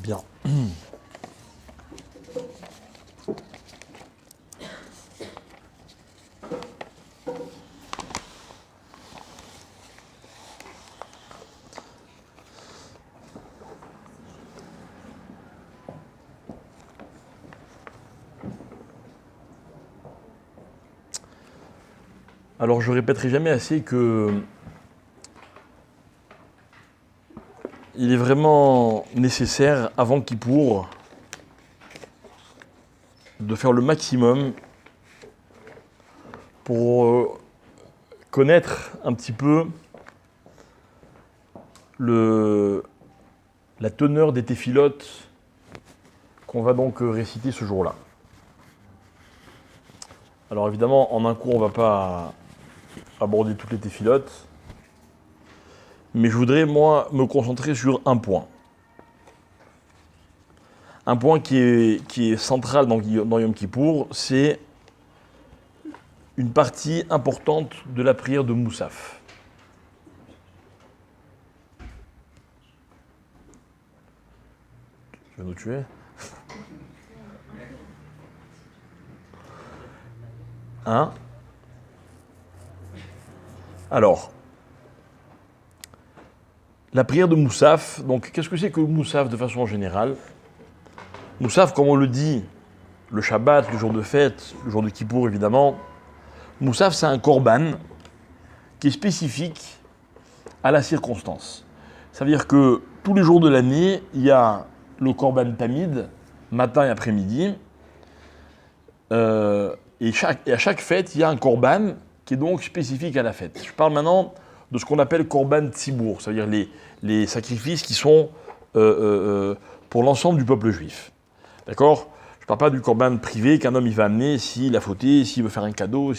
Bien. Alors je répéterai jamais assez que il est vraiment nécessaire avant Kippour de faire le maximum pour connaître un petit peu la teneur des téphilotes qu'on va donc réciter ce jour-là. Alors évidemment, en un cours, on ne va pas aborder toutes les téphilotes, mais je voudrais, moi, me concentrer sur un point. Un point qui est central dans Yom Kippour, c'est une partie importante de la prière de Moussaf. Tu vas nous tuer ? Hein ? Alors, la prière de Moussaf, donc qu'est-ce que c'est que Moussaf de façon générale ? Moussaf, comme on le dit, le Shabbat, le jour de fête, le jour de Kippour évidemment, Moussaf c'est un korban qui est spécifique à la circonstance. Ça veut dire que tous les jours de l'année, il y a le korban tamid, matin et après-midi, et à chaque fête, il y a un korban qui est donc spécifique à la fête. Je parle maintenant de ce qu'on appelle korban tzibour, c'est-à-dire les sacrifices qui sont pour l'ensemble du peuple juif. D'accord ? Je ne parle pas du korban privé qu'un homme il va amener s'il a fauté, s'il veut faire un cadeau,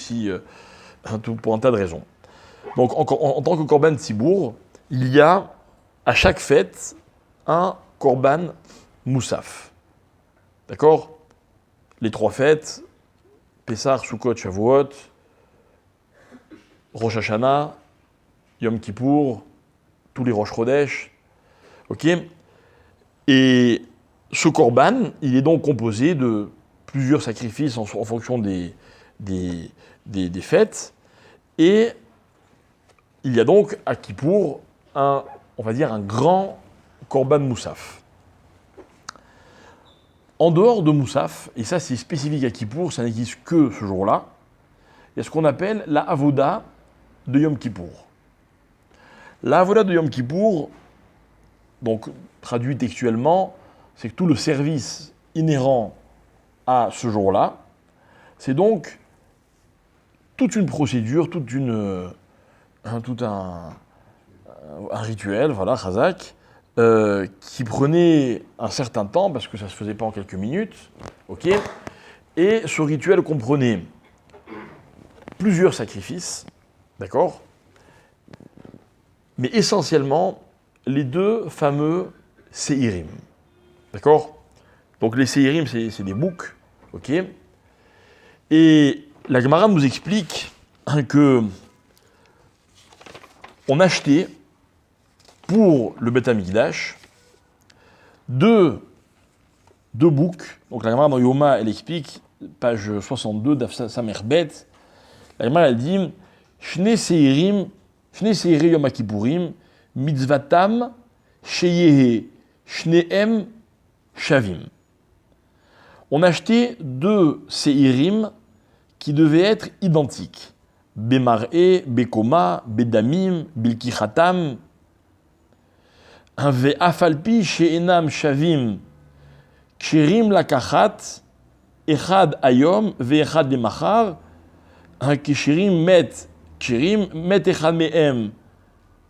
pour un tas de raisons. Donc en tant que korban tzibour, il y a à chaque fête un korban moussaf. D'accord ? Les trois fêtes, Pessah, Sukkot, Shavuot, Rosh Hashanah, Yom Kippour, tous les Rosh Chodesh. Ok ? Et ce korban, il est donc composé de plusieurs sacrifices en fonction des fêtes. Et il y a donc à Kippour un grand korban moussaf. En dehors de Moussaf, et ça c'est spécifique à Kippour, ça n'existe que ce jour-là, il y a ce qu'on appelle la avoda de Yom Kippour. La avoda de Yom Kippour, donc traduit textuellement, c'est que tout le service inhérent à ce jour-là, c'est donc toute une procédure, tout un rituel, voilà, chazak, qui prenait un certain temps, parce que ça ne se faisait pas en quelques minutes, ok. Et ce rituel comprenait plusieurs sacrifices, d'accord, mais essentiellement les deux fameux séirim, d'accord. Donc les séirim, c'est des boucs, ok. Et la Gemara nous explique que on achetait pour le Beth Amikdash deux boucs. Donc la Gemara dans Yoma, elle explique, page 62 d'Afsa Samerbet, la Gemara elle dit Shne Seirim Yom Kippourim mitzvatam sheyehe shneem shavim. On achetait deux Seirim qui devaient être identiques. Bemar'e, Bekoma, Bedamim, Bilkichatam, Ve'afalpi she'enam shavim, ksherim lakachat, echad ayom, ve'echad lemachar, ksherim met echad me'em,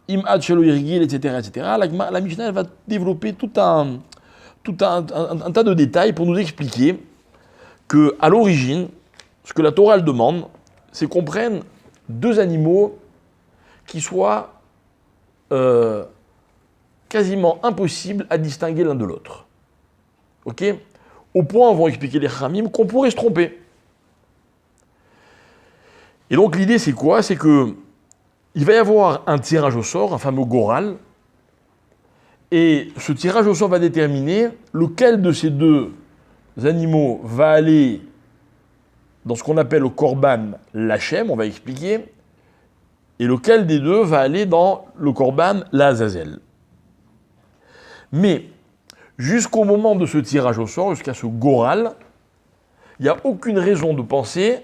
im ad shelo yirgil, etc., etc. La Mishnah va développer tout un tas de détails pour nous expliquer que, à l'origine, ce que la Torah elle demande, c'est qu'on prenne deux animaux qui soient quasiment impossibles à distinguer l'un de l'autre. Ok ? Au point, vont expliquer les Khamim, qu'on pourrait se tromper. Et donc l'idée c'est quoi ? C'est que il va y avoir un tirage au sort, un fameux goral, Et ce tirage au sort va déterminer lequel de ces deux animaux va aller dans ce qu'on appelle au korban l'Hachem, on va expliquer, et lequel des deux va aller dans le korban l'Azazel. Mais jusqu'au moment de ce tirage au sort, jusqu'à ce goral, il n'y a aucune raison de penser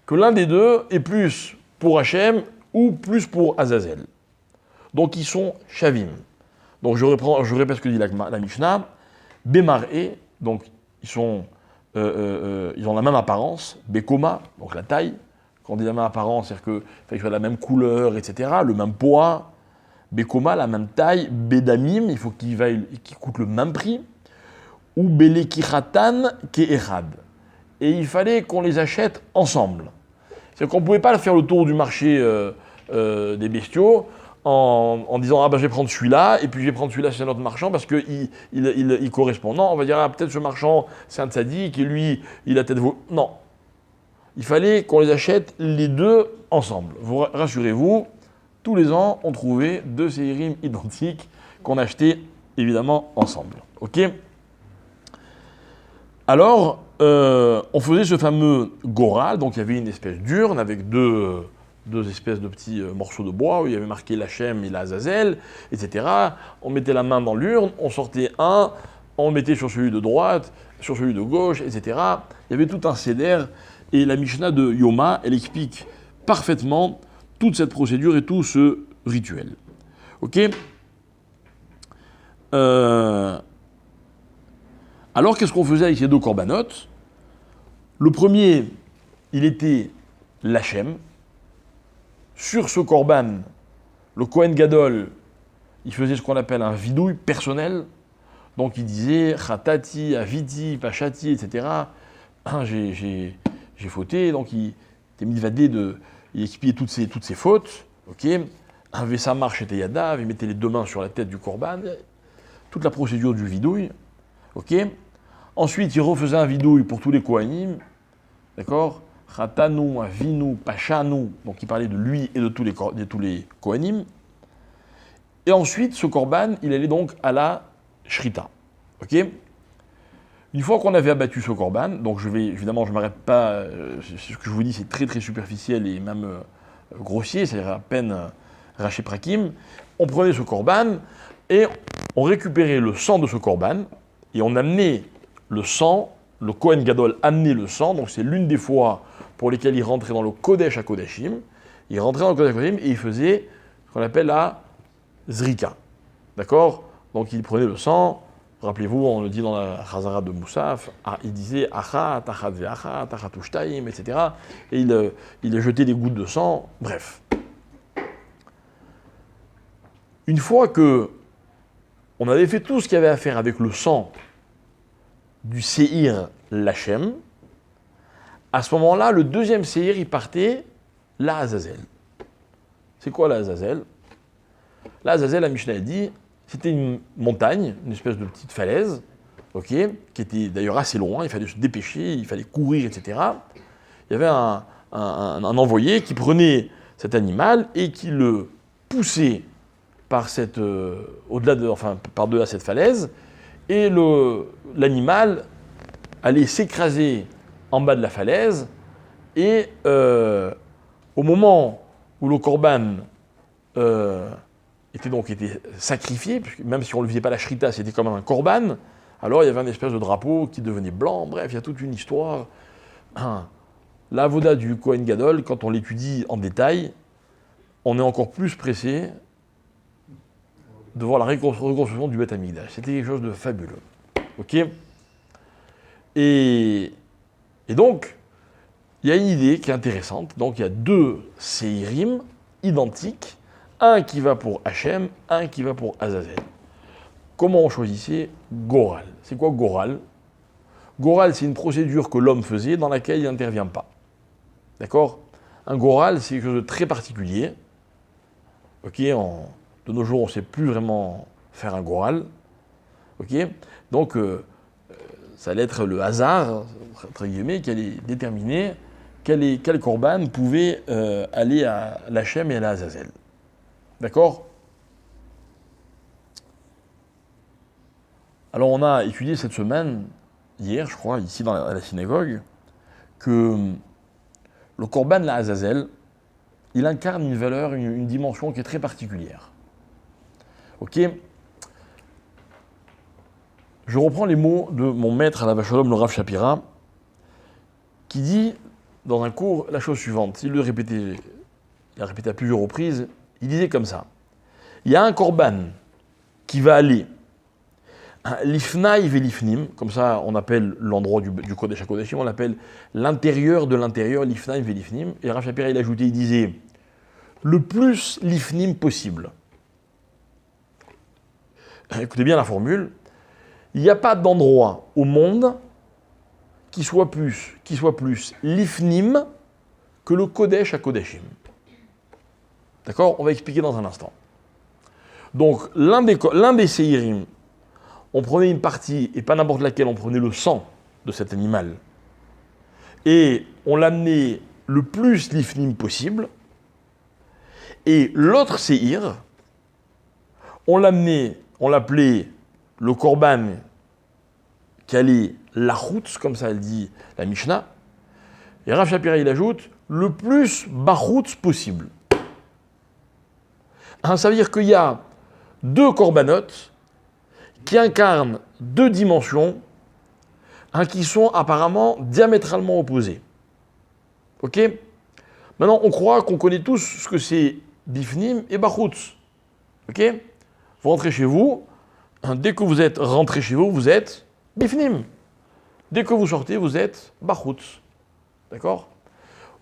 que l'un des deux est plus pour Hachem ou plus pour Azazel. Donc ils sont shavim. Donc je répète ce que dit la Mishnah. Bémaré, donc ils ont la même apparence. Bekoma, donc la taille. Quand on dit la même apparence, c'est-à-dire qu'il faut la même couleur, etc., le même poids. Bekoma, la même taille. Bedamim, il faut qu'il coûte le même prix. Ou Belekiratan Ke'erad. Et il fallait qu'on les achète ensemble. C'est-à-dire qu'on ne pouvait pas faire le tour du marché des bestiaux en disant « Ah ben je vais prendre celui-là, et puis je vais prendre celui-là chez un autre marchand parce qu'il correspond. » Non, on va dire « Ah peut-être ce marchand c'est un tzaddik et lui il a peut-être vos... » Non. Il fallait qu'on les achète les deux ensemble. Rassurez-vous, tous les ans on trouvait deux séirim identiques qu'on achetait évidemment ensemble. Ok ? Alors, on faisait ce fameux goral, donc il y avait une espèce d'urne avec deux espèces de petits morceaux de bois où il y avait marqué l'Hachem et l'Azazel, etc. On mettait la main dans l'urne, on sortait un, on le mettait sur celui de droite, sur celui de gauche, etc. Il y avait tout un seder, et la Mishnah de Yoma, elle explique parfaitement toute cette procédure et tout ce rituel. Ok ? Alors, qu'est-ce qu'on faisait avec ces deux corbanotes ? Le premier, il était l'Hachem. Sur ce korban, le Kohen Gadol, il faisait ce qu'on appelle un vidouille personnel. Donc il disait « Chatati, Aviti, Pachati, etc. » J'ai fauté, donc il était mitvadé il expiait toutes ses fautes. Ok, un Vessamar chez Yadav, il mettait les deux mains sur la tête du korban. Toute la procédure du vidouille. Ok. Ensuite, il refaisait un vidouille pour tous les Kohanim. D'accord ? Chatanu, Avinu, Pachanu. Donc il parlait de lui et de tous les Kohanim. Et ensuite, ce korban, il allait donc à Shrita. Ok ? Une fois qu'on avait abattu ce korban, donc évidemment, je ne m'arrête pas, ce que je vous dis, c'est très très superficiel et même grossier, c'est-à-dire à peine Raché Prakim. On prenait ce korban et on récupérait le sang de ce korban et on amenait le sang, le Kohen Gadol amenait le sang, donc c'est l'une des fois pour lesquelles il rentrait dans le Kodesh à Kodashim. Il rentrait dans le Kodesh à Kodashim et il faisait ce qu'on appelle la Zrika. D'accord ? Donc il prenait le sang. Rappelez-vous, on le dit dans la Chazara de Moussaf, il disait Acha, Tachat Ve'acha, Tachat Ushtaim, etc. Et il jetait des gouttes de sang, bref. Une fois que on avait fait tout ce qu'il y avait à faire avec le sang du Seir Lachem, à ce moment-là, le deuxième Seir, il partait la Azazel. C'est quoi la Azazel ? La Azazel, la Mishnah dit, c'était une montagne, une espèce de petite falaise, ok, qui était d'ailleurs assez loin, il fallait se dépêcher, il fallait courir, etc. Il y avait un envoyé qui prenait cet animal et qui le poussait par-delà cette falaise, et l'animal allait s'écraser en bas de la falaise, et au moment où le korban était sacrifié, puisque même si on ne le faisait pas la shrita, c'était comme un korban, alors il y avait un espèce de drapeau qui devenait blanc, bref, il y a toute une histoire. La avoda du Kohen Gadol, quand on l'étudie en détail, on est encore plus pressé de voir la reconstruction du Beth Amikdash. C'était quelque chose de fabuleux. Ok ? Et donc, il y a une idée qui est intéressante. Donc, il y a deux Seirim identiques, un qui va pour Hachem, un qui va pour Azazel. Comment on choisissait Goral ? C'est quoi Goral ? Goral, c'est une procédure que l'homme faisait dans laquelle il n'intervient pas. D'accord ? Un Goral, c'est quelque chose de très particulier. Ok ? De nos jours, on ne sait plus vraiment faire un Goral. Ok ? Donc, ça allait être le hasard, entre guillemets, qui allait déterminer quel korban pouvait aller à l'Hachem et à l'Azazel. D'accord ? Alors on a étudié cette semaine, hier je crois, ici à la synagogue, que le Korban la Azazel, il incarne une valeur, une dimension qui est très particulière. Ok. Je reprends les mots de mon maître à la Vacholom, le Rav Shapira, qui dit dans un cours la chose suivante. Il l'a répété à plusieurs reprises. Il disait comme ça. Il y a un Korban qui va aller l'ifnaï ve l'ifnim, comme ça on appelle l'endroit du Kodesh HaKodeshim, on l'appelle l'intérieur de l'intérieur, l'ifnaï ve l'ifnim. Et Rav Shapira il ajoutait, il disait le plus l'ifnim possible. Écoutez bien la formule. Il n'y a pas d'endroit au monde qui soit plus l'ifnim que le Kodesh HaKodeshim. D'accord? On va expliquer dans un instant. Donc, l'un des séirim, on prenait une partie, et pas n'importe laquelle, on prenait le sang de cet animal, et on l'amenait le plus l'ifnim possible, et l'autre séir, on l'appelait le korban qui allait la route, comme ça elle dit la Mishnah, et Rav Shapira il ajoute le plus bachoutz possible. Ça veut dire qu'il y a deux corbanotes qui incarnent deux dimensions qui sont apparemment diamétralement opposées. Ok? Maintenant, on croit qu'on connaît tous ce que c'est bifnim et bachoutz. Ok? Vous rentrez chez vous, dès que vous êtes rentré chez vous, vous êtes bifnim. Dès que vous sortez, vous êtes bachoutz. D'accord?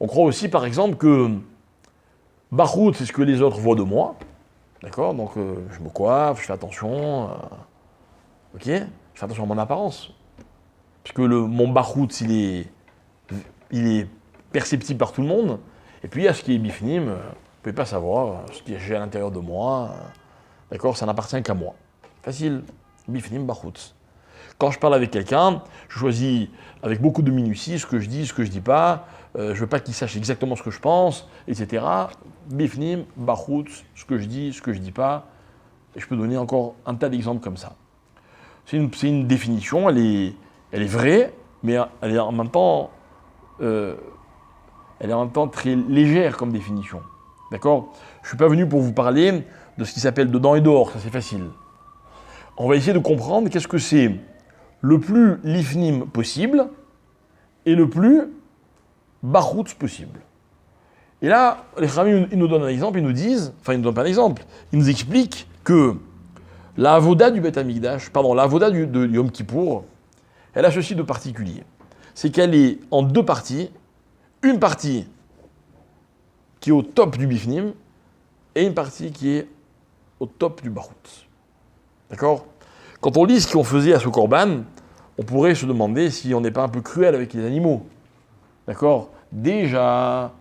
On croit aussi, par exemple, que bachoutz, c'est ce que les autres voient de moi. D'accord? Donc, je me coiffe, je fais attention. Ok? Je fais attention à mon apparence. Puisque mon bachoutz, il est perceptible par tout le monde. Et puis, il y a ce qui est bifnim, vous ne pouvez pas savoir ce qui est à l'intérieur de moi. D'accord? Ça n'appartient qu'à moi. Facile. Bifnim, bachoutz. Quand je parle avec quelqu'un, je choisis avec beaucoup de minutie ce que je dis, ce que je ne dis pas. Je ne veux pas qu'il sache exactement ce que je pense, etc. Bifnim, bachoutz, ce que je dis, ce que je ne dis pas. Et je peux donner encore un tas d'exemples comme ça. C'est une définition, elle est vraie, mais elle est en même temps très légère comme définition. D'accord? Je ne suis pas venu pour vous parler de ce qui s'appelle dedans et dehors, ça c'est facile. On va essayer de comprendre qu'est-ce que c'est le plus l'ifnim possible et le plus bachoutz possible. Et là, les Chachamim, ils nous donnent un exemple, ils nous disent, enfin ils ne nous donnent pas un exemple, ils nous expliquent que la avoda du Beth Amikdash, la avoda de Yom Kippour, elle a ceci de particulier. C'est qu'elle est en deux parties. Une partie qui est au top du bifnim et une partie qui est au top du bachoutz. D'accord? Quand on lit ce qu'on faisait à ce korban, on pourrait se demander si on n'est pas un peu cruel avec les animaux. D'accord? Déjà,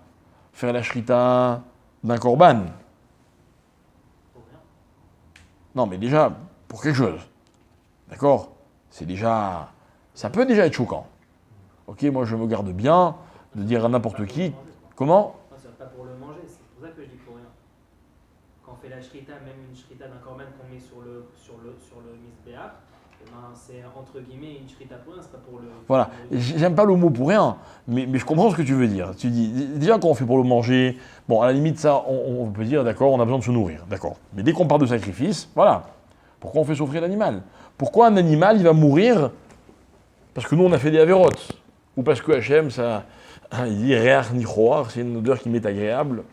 faire la shrita d'un korban. Non, mais déjà, pour quelque chose. D'accord? Ça peut déjà être choquant. Ok, moi je me garde bien de dire à n'importe qui. Comment? Non, c'est pas pour le manger, c'est pour ça que je dis pour rien. Quand on fait la shrita, même une shrita d'un korban qu'on met sur le misbéach, c'est entre guillemets une shrita pour rien, c'est pas pour le... Voilà, j'aime pas le mot pour rien, mais je comprends ce que tu veux dire. Tu dis, déjà quand on fait pour le manger, bon à la limite ça, on peut dire d'accord, on a besoin de se nourrir, d'accord. Mais dès qu'on parle de sacrifice, voilà, pourquoi on fait souffrir l'animal? Pourquoi un animal il va mourir parce que nous on a fait des avérotes? Ou parce que Hachem, ça, il dit réach nichoar, c'est une odeur qui m'est agréable.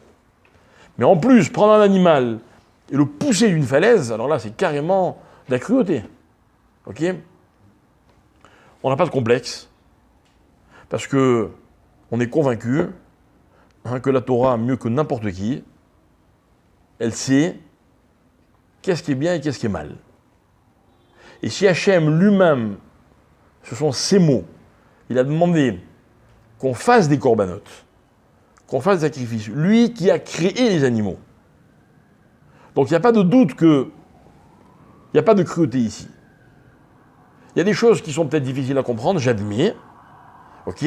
Mais en plus, prendre un animal et le pousser d'une falaise, alors là c'est carrément de la cruauté. Ok? On n'a pas de complexe, parce que on est convaincu que la Torah, mieux que n'importe qui, elle sait qu'est-ce qui est bien et qu'est-ce qui est mal. Et si Hachem lui-même, ce sont ses mots, il a demandé qu'on fasse des corbanotes, qu'on fasse des sacrifices, lui qui a créé les animaux. Donc il n'y a pas de doute qu'il n'y a pas de cruauté ici. Il y a des choses qui sont peut-être difficiles à comprendre, j'admets. Ok,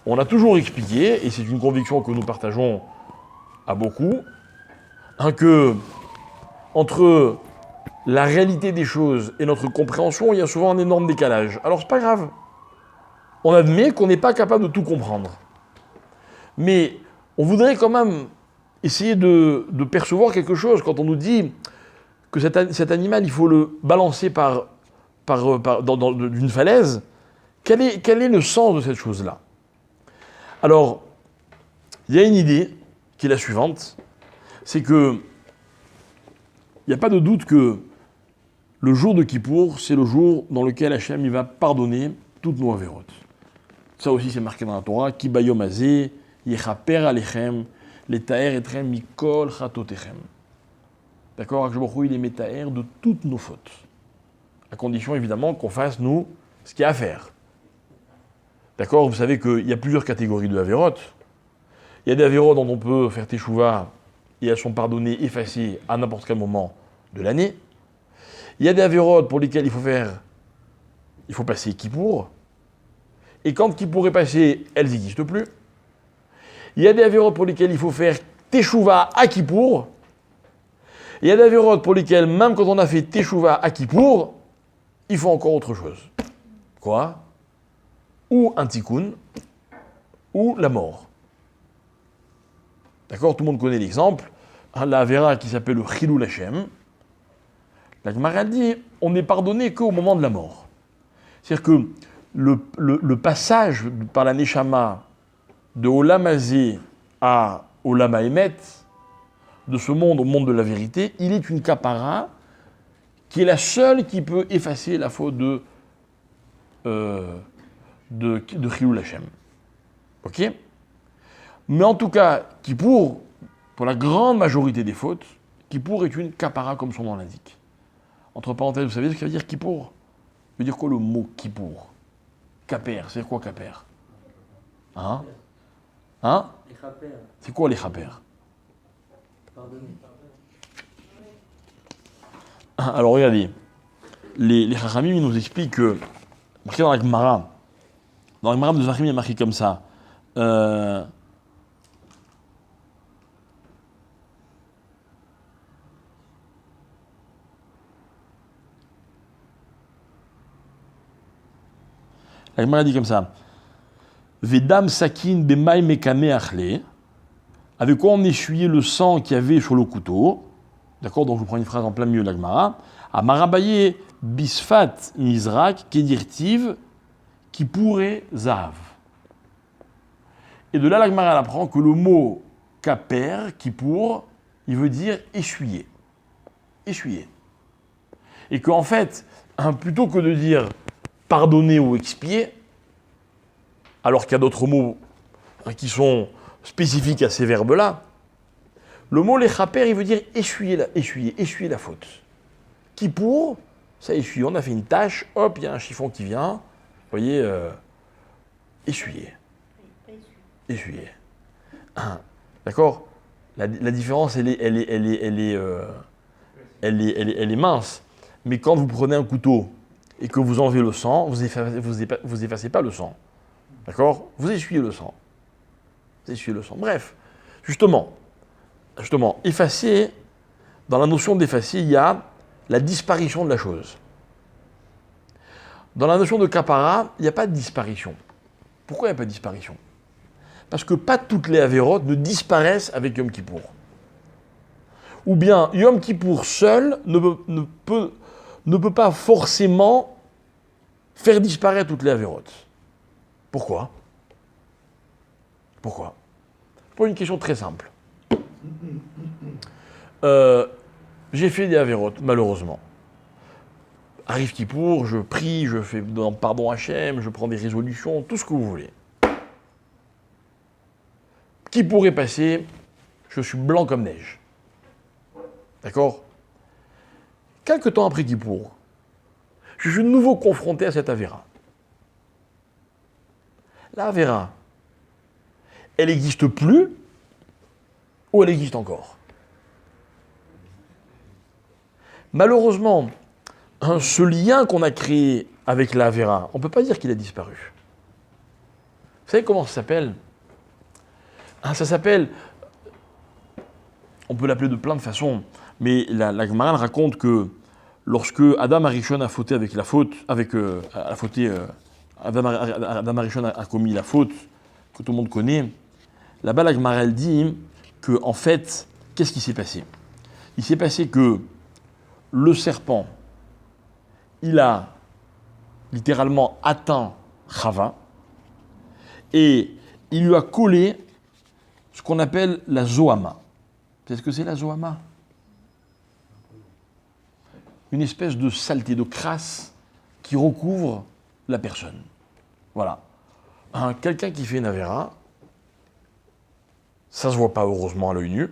on a toujours expliqué, et c'est une conviction que nous partageons à beaucoup, que entre la réalité des choses et notre compréhension, il y a souvent un énorme décalage. Alors c'est pas grave. On admet qu'on n'est pas capable de tout comprendre. Mais on voudrait quand même essayer de percevoir quelque chose quand on nous dit que cet animal, il faut le balancer d'une falaise. Quel est le sens de cette chose-là? Alors, il y a une idée qui est la suivante, c'est que il n'y a pas de doute que le jour de Kippour, c'est le jour dans lequel Hachem il va pardonner toutes nos avérotes. Ça aussi, c'est marqué dans la Torah. Ki bayom hazeh yechaper alechem letaer etrem mikol chatotechem. D'accord? Hakadosh Baruch Hu, il est métaer de toutes nos fautes. À condition, évidemment, qu'on fasse, nous, ce qu'il y a à faire. D'accord? Vous savez qu'il y a plusieurs catégories de avérotes. Il y a des avérotes dont on peut faire teshuva et elles sont pardonnées, effacées à n'importe quel moment de l'année. Il y a des avérotes pour lesquelles il faut passer Kippour. Et quand Kippour est passé, elles n'existent plus. Il y a des avérotes pour lesquelles il faut faire teshuva à Kippour. Il y a des avérotes pour lesquelles, même quand on a fait teshuva à Kippour, il faut encore autre chose. Quoi? Ou un tikkun, ou la mort. D'accord? Tout le monde connaît l'exemple. La avéra qui s'appelle le Chilul Hashem. La Gemara dit, on n'est pardonné qu'au moment de la mort. C'est-à-dire que le passage par la Neshama de Olam Hazeh à Olam Haemet, de ce monde au monde de la vérité, il est une kapara qui est la seule qui peut effacer la faute de Chilul Hashem. Ok? Mais en tout cas, Kippour, pour la grande majorité des fautes, Kippour est une kapara comme son nom l'indique. Entre parenthèses, vous savez ce que ça veut dire Kippour? Ça veut dire quoi le mot Kippour? Kaper, c'est quoi Kaper? Hein? Hein? C'est quoi les chaper? Pardonnez. Alors regardez, les Chachamim nous expliquent que, marqué dans la Gemara de Zachim, il y a marqué comme ça. La Gemara dit comme ça. Vedam sakin bemay mekane achle. Avec quoi on essuyait le sang qu'il y avait sur le couteau. D'accord? Donc je vous prends une phrase en plein milieu de la Gemara. Amarabaye bisfat mizrak kedirtiv qui pourrait zav. Et de là, la Gemara apprend que le mot kaper, qui pour, il veut dire essuyer. Essuyer. Et qu'en fait, plutôt que de dire pardonner ou expier, alors qu'il y a d'autres mots qui sont spécifiques à ces verbes-là, le mot lechaper, il veut dire essuyer la faute. Qui pour, ça essuie. On a fait une tâche, hop, il y a un chiffon qui vient, vous voyez, essuyer. Essuyer. D'accord? La différence, elle est mince. Mais quand vous prenez un couteau et que vous enlevez le sang, vous effacez pas le sang. D'accord? Vous essuyez le sang. Vous essuyez le sang. Bref, justement, effacer, dans la notion d'effacer, il y a la disparition de la chose. Dans la notion de kapara, il n'y a pas de disparition. Pourquoi il n'y a pas de disparition? Parce que pas toutes les avérotes ne disparaissent avec Yom Kippour. Ou bien Yom Kippour seul ne peut pas forcément faire disparaître toutes les avérotes. Pourquoi? Pourquoi? Pour une question très simple. J'ai fait des avérotes, malheureusement. Arrive Kippour, je prie, je fais pardon à Hachem, je prends des résolutions, tout ce que vous voulez. Kippour est passé, je suis blanc comme neige. D'accord? Quelque temps après Kippour, je suis de nouveau confronté à cette avéra. La avéra, elle n'existe plus ou elle existe encore? Malheureusement, ce lien qu'on a créé avec la avéra, on ne peut pas dire qu'il a disparu. Vous savez comment ça s'appelle? Ça s'appelle, on peut l'appeler de plein de façons, mais la Gemara raconte que lorsque Adam Arishon a fauté avec la faute, Adam Arishon a commis la faute que tout le monde connaît, là-bas la Gemara elle dit que en fait, qu'est-ce qui s'est passé? Il s'est passé que le serpent, il a littéralement atteint Chava et il lui a collé ce qu'on appelle la zoama. C'est ce que c'est la zoama? Une espèce de saleté, de crasse qui recouvre la personne. Voilà. Quelqu'un qui fait une avéra, ça ne se voit pas heureusement à l'œil nu,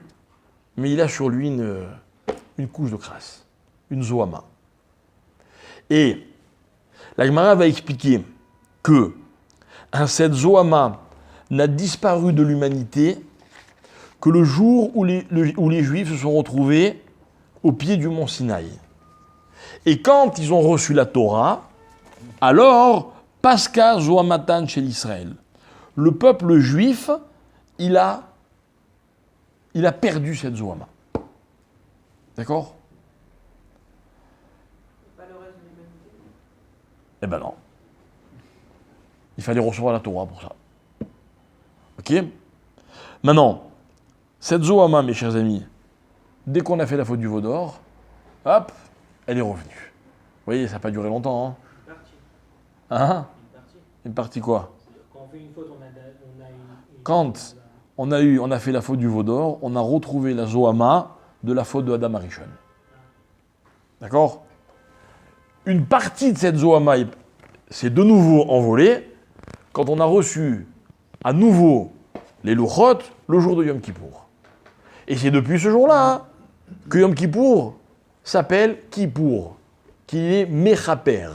mais il a sur lui une couche de crasse, une zoama. Et la Gemara va expliquer que cette zoama n'a disparu de l'humanité que le jour où les Juifs se sont retrouvés au pied du mont Sinaï. Et quand ils ont reçu la Torah, alors, Pascha Zoamatan chez l'Israël. Le peuple juif, il a perdu cette Zoama. D'accord? Pas le reste de l'humanité. Eh ben non. Il fallait recevoir la Torah pour ça. Ok? Maintenant, cette Zoama, mes chers amis, dès qu'on a fait la faute du veau d'or, hop, elle est revenue. Vous voyez, ça n'a pas duré longtemps. Hein? Une partie. Hein? Une partie. Une partie quoi? C'est-à-dire, quand on fait une faute, on a une Quand on a fait la faute du veau d'or, on a retrouvé la Zoama de la faute de Adam Arishon. D'accord? Une partie de cette Zoama s'est de nouveau envolée quand on a reçu à nouveau les Louchot le jour de Yom Kippour. Et c'est depuis ce jour-là que Yom Kippour s'appelle Kippour, qu'il est Mechaper.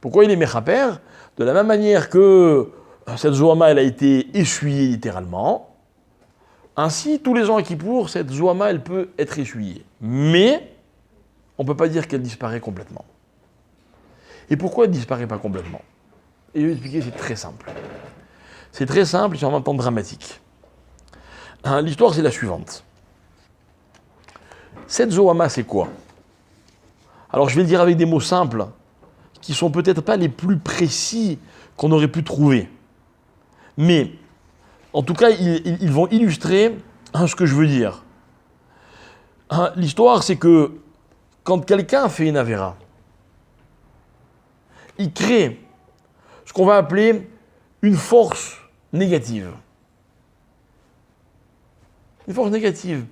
Pourquoi il est Mechaper? De la même manière que cette Zoama elle a été essuyée littéralement, ainsi tous les ans à Kippour, cette Zoama elle peut être essuyée. Mais on ne peut pas dire qu'elle disparaît complètement. Et pourquoi elle ne disparaît pas complètement? Et je vais expliquer, c'est très simple. C'est très simple et c'est en même temps dramatique. L'histoire c'est la suivante. Cette Zoama c'est quoi? Alors je vais le dire avec des mots simples, qui sont peut-être pas les plus précis qu'on aurait pu trouver. Mais, en tout cas, ils vont illustrer ce que je veux dire. L'histoire, c'est que quand quelqu'un fait une avéra, il crée ce qu'on va appeler une force négative. Une force négative.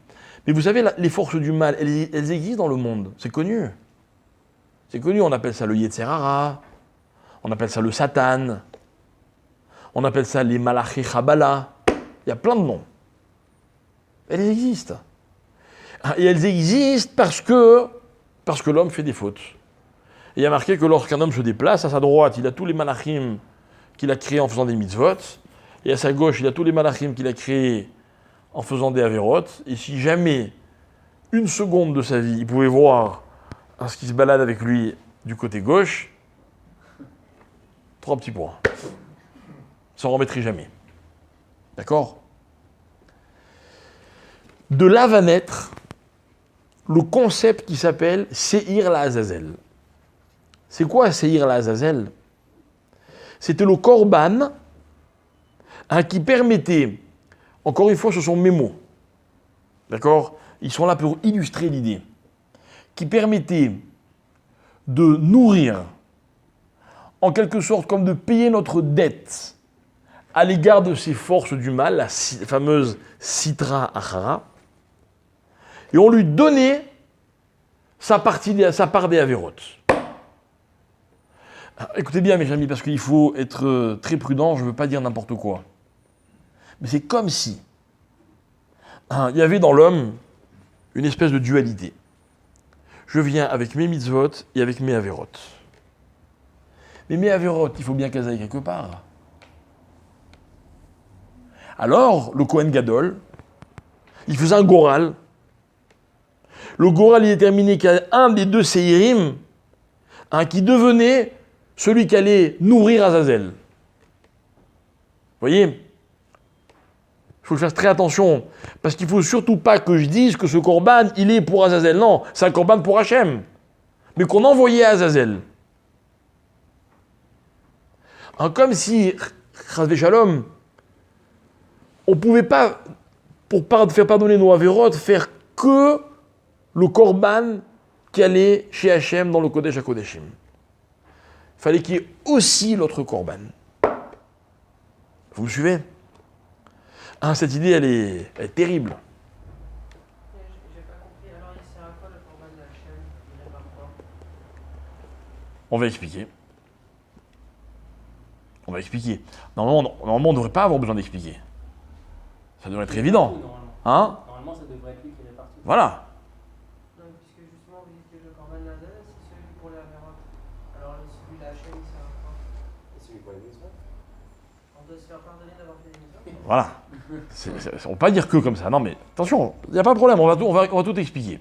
Mais vous savez, les forces du mal, elles existent dans le monde. C'est connu. C'est connu, on appelle ça le Yetzer Hara, on appelle ça le Satan, on appelle ça les Malachi Chabala. Il y a plein de noms. Elles existent. Et elles existent parce que l'homme fait des fautes. Et il y a marqué que lorsqu'un homme se déplace, à sa droite, il a tous les malachim qu'il a créés en faisant des mitzvot, et à sa gauche, il a tous les malachim qu'il a créés en faisant des averot. Et si jamais, une seconde de sa vie, il pouvait voir ce qui se balade avec lui du côté gauche, 3 petits points. S'en remettrait jamais. D'accord? De là va naître le concept qui s'appelle Seir la Azazel. C'est quoi Seir la Azazel? C'était le korban qui permettait, encore une fois, ce sont mes mots, d'accord? Ils sont là pour illustrer l'idée, qui permettait de nourrir, en quelque sorte comme de payer notre dette à l'égard de ces forces du mal, la fameuse Sitra Achara, et on lui donnait sa part des avérotes. Écoutez bien mes amis, parce qu'il faut être très prudent, je ne veux pas dire n'importe quoi. Mais c'est comme si il y avait dans l'homme une espèce de dualité. Je viens avec mes mitzvot et avec mes avérotes. Mais mes avérotes, il faut bien qu'elles aillent quelque part. Alors, le Kohen Gadol, il faisait un goral. Le goral, il déterminait qu'il y a un des deux séirim qui devenait celui qui allait nourrir Azazel. Vous voyez? Il faut faire très attention, parce qu'il ne faut surtout pas que je dise que ce korban, il est pour Azazel. Non, c'est un korban pour Hachem. mais qu'on envoyait à Azazel. Hein, comme si, Chas Shalom, on ne pouvait pas, pour faire pardonner nos avérotes, faire que le korban qui allait chez Hachem dans le Kodesh HaKodeshim. Il fallait qu'il y ait aussi l'autre korban. Vous me suivez? Hein, cette idée, elle est terrible. J'ai pas compris. Alors, il sert à quoi le corban de Hachem? Il répare quoi? On va expliquer. On va expliquer. Normalement, on ne devrait pas avoir besoin d'expliquer. Ça devrait être évident. Normalement. Hein? Normalement, ça devrait être lui qui répare tout. Voilà. Non, puisque justement, vous dites que le corban d'Azazel, c'est celui pour les Averot. Alors, celui de Hachem, il sert à quoi? Et celui pour les mitzvot. On doit se faire pardonner d'avoir fait des mitzvot. Voilà. On ne peut pas dire que comme ça. Non, mais attention, il n'y a pas de problème, on va tout expliquer.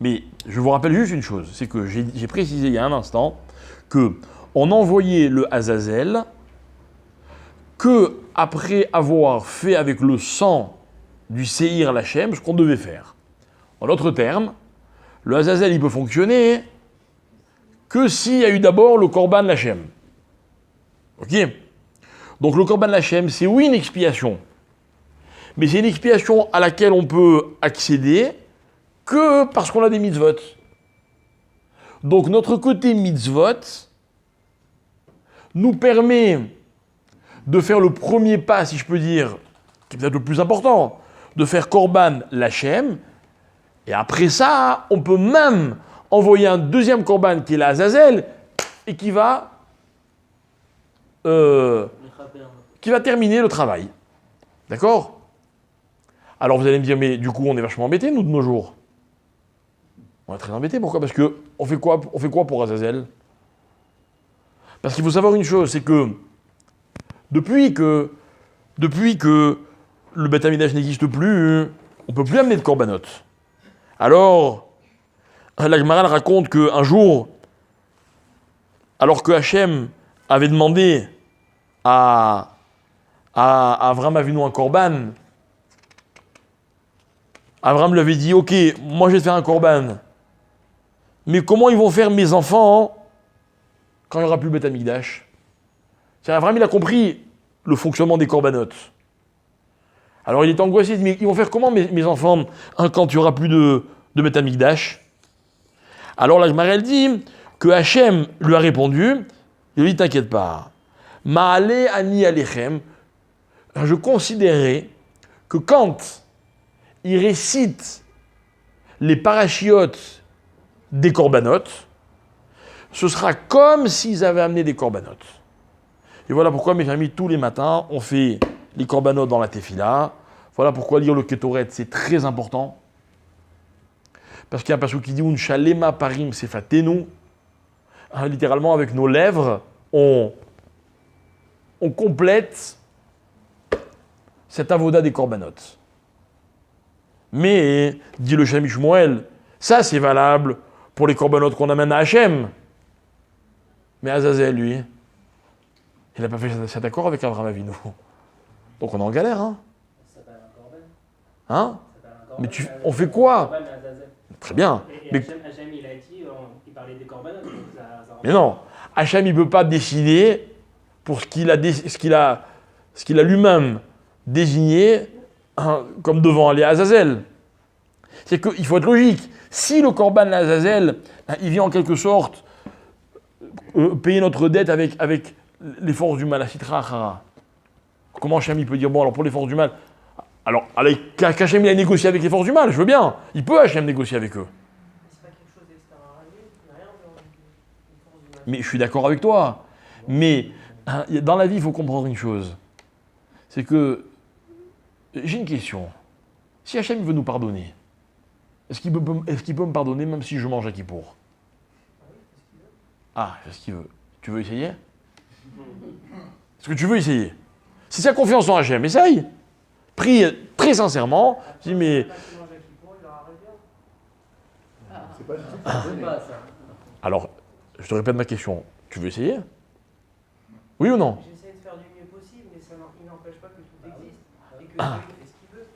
Mais je vous rappelle juste une chose, c'est que j'ai précisé il y a un instant qu'on envoyait le Azazel que après avoir fait avec le sang du Seir Lachem ce qu'on devait faire. En d'autres termes, le Azazel il peut fonctionner que s'il y a eu d'abord le Korban Lachem. Ok? Donc le Korban Lachem, c'est oui une expiation, mais c'est une expiation à laquelle on peut accéder que parce qu'on a des mitzvot. Donc notre côté mitzvot nous permet de faire le premier pas, si je peux dire, qui est peut-être le plus important, de faire Korban Lachem, et après ça, on peut même envoyer un deuxième Korban qui est l'Azazel, et qui va terminer le travail. D'accord? Alors vous allez me dire, mais du coup, on est vachement embêtés, nous, de nos jours. On est très embêtés, pourquoi? Parce que on fait quoi pour Azazel? Parce qu'il faut savoir une chose, c'est que depuis que le Beth Amikdash n'existe plus, on ne peut plus amener de korbanot. Alors, la Gemara raconte qu'un jour, alors que Hachem avait demandé à Avram Avinu un korban, Avram lui avait dit, ok, moi je vais te faire un korban, mais comment ils vont faire mes enfants quand il n'y aura plus le Beth Amikdash? Avram, il a compris le fonctionnement des corbanotes. Alors il est angoissé, il dit, mais ils vont faire comment mes enfants quand il n'y aura plus de Beth Amikdash? Alors la Gemara, elle dit que Hachem lui a répondu, il lui dit, t'inquiète pas, Ma'ale ani alechem, je considérais que quand il récite les parachiotes des corbanotes, ce sera comme s'ils avaient amené des corbanotes. Et voilà pourquoi, mes amis, tous les matins, on fait les corbanotes dans la tefila. Voilà pourquoi lire le Ketoret, c'est très important. Parce qu'il y a un passage qui dit « Unshalema parim sefatenu ». Littéralement, avec nos lèvres, on complète cette avoda des corbanotes. Mais, dit le Shami Shmuel, ça c'est valable pour les corbanotes qu'on amène à Hachem. Mais Azazel, lui, il n'a pas fait cet accord avec Avraham Avinu. Donc on est en galère, hein? Ça s'appelle un korban. Hein? Ça s'appelle un korban, Mais on fait quoi? Korban à Azazel. Très bien. Et Mais, Hachem, il a dit, il parlait des corbanotes, donc ça mais non, Hachem, il ne peut pas décider pour ce qu'il a lui-même désigné hein, comme devant aller à Azazel. C'est qu'il faut être logique. Si le korban à Azazel, hein, il vient en quelque sorte payer notre dette avec les forces du mal, la Sitra Achara. Comment Hachem peut dire, bon, alors pour les forces du mal, alors qu'Hachem il a négocié avec les forces du mal, je veux bien, il peut Hachem négocier avec eux. C'est pas quelque chose d'extérieur à lui, il n'y a rien de force du mal. Mais je suis d'accord avec toi. Mais hein, dans la vie, il faut comprendre une chose. C'est que, j'ai une question. Si Hachem veut nous pardonner, est-ce qu'il peut me pardonner même si je mange à Kippour? Ah, c'est ce qu'il veut. Tu veux essayer? Est-ce que tu veux essayer? Si tu as confiance en Hachem, essaye. Prie très sincèrement. Dis, mais... C'est pas du tout C'est pardonné. pas ça. Alors, je te répète ma question. Tu veux essayer? Oui ou non? J'essaie de faire du mieux possible, mais il n'empêche pas que tout existe. Et que Ah. Dieu fait ce qu'il veut.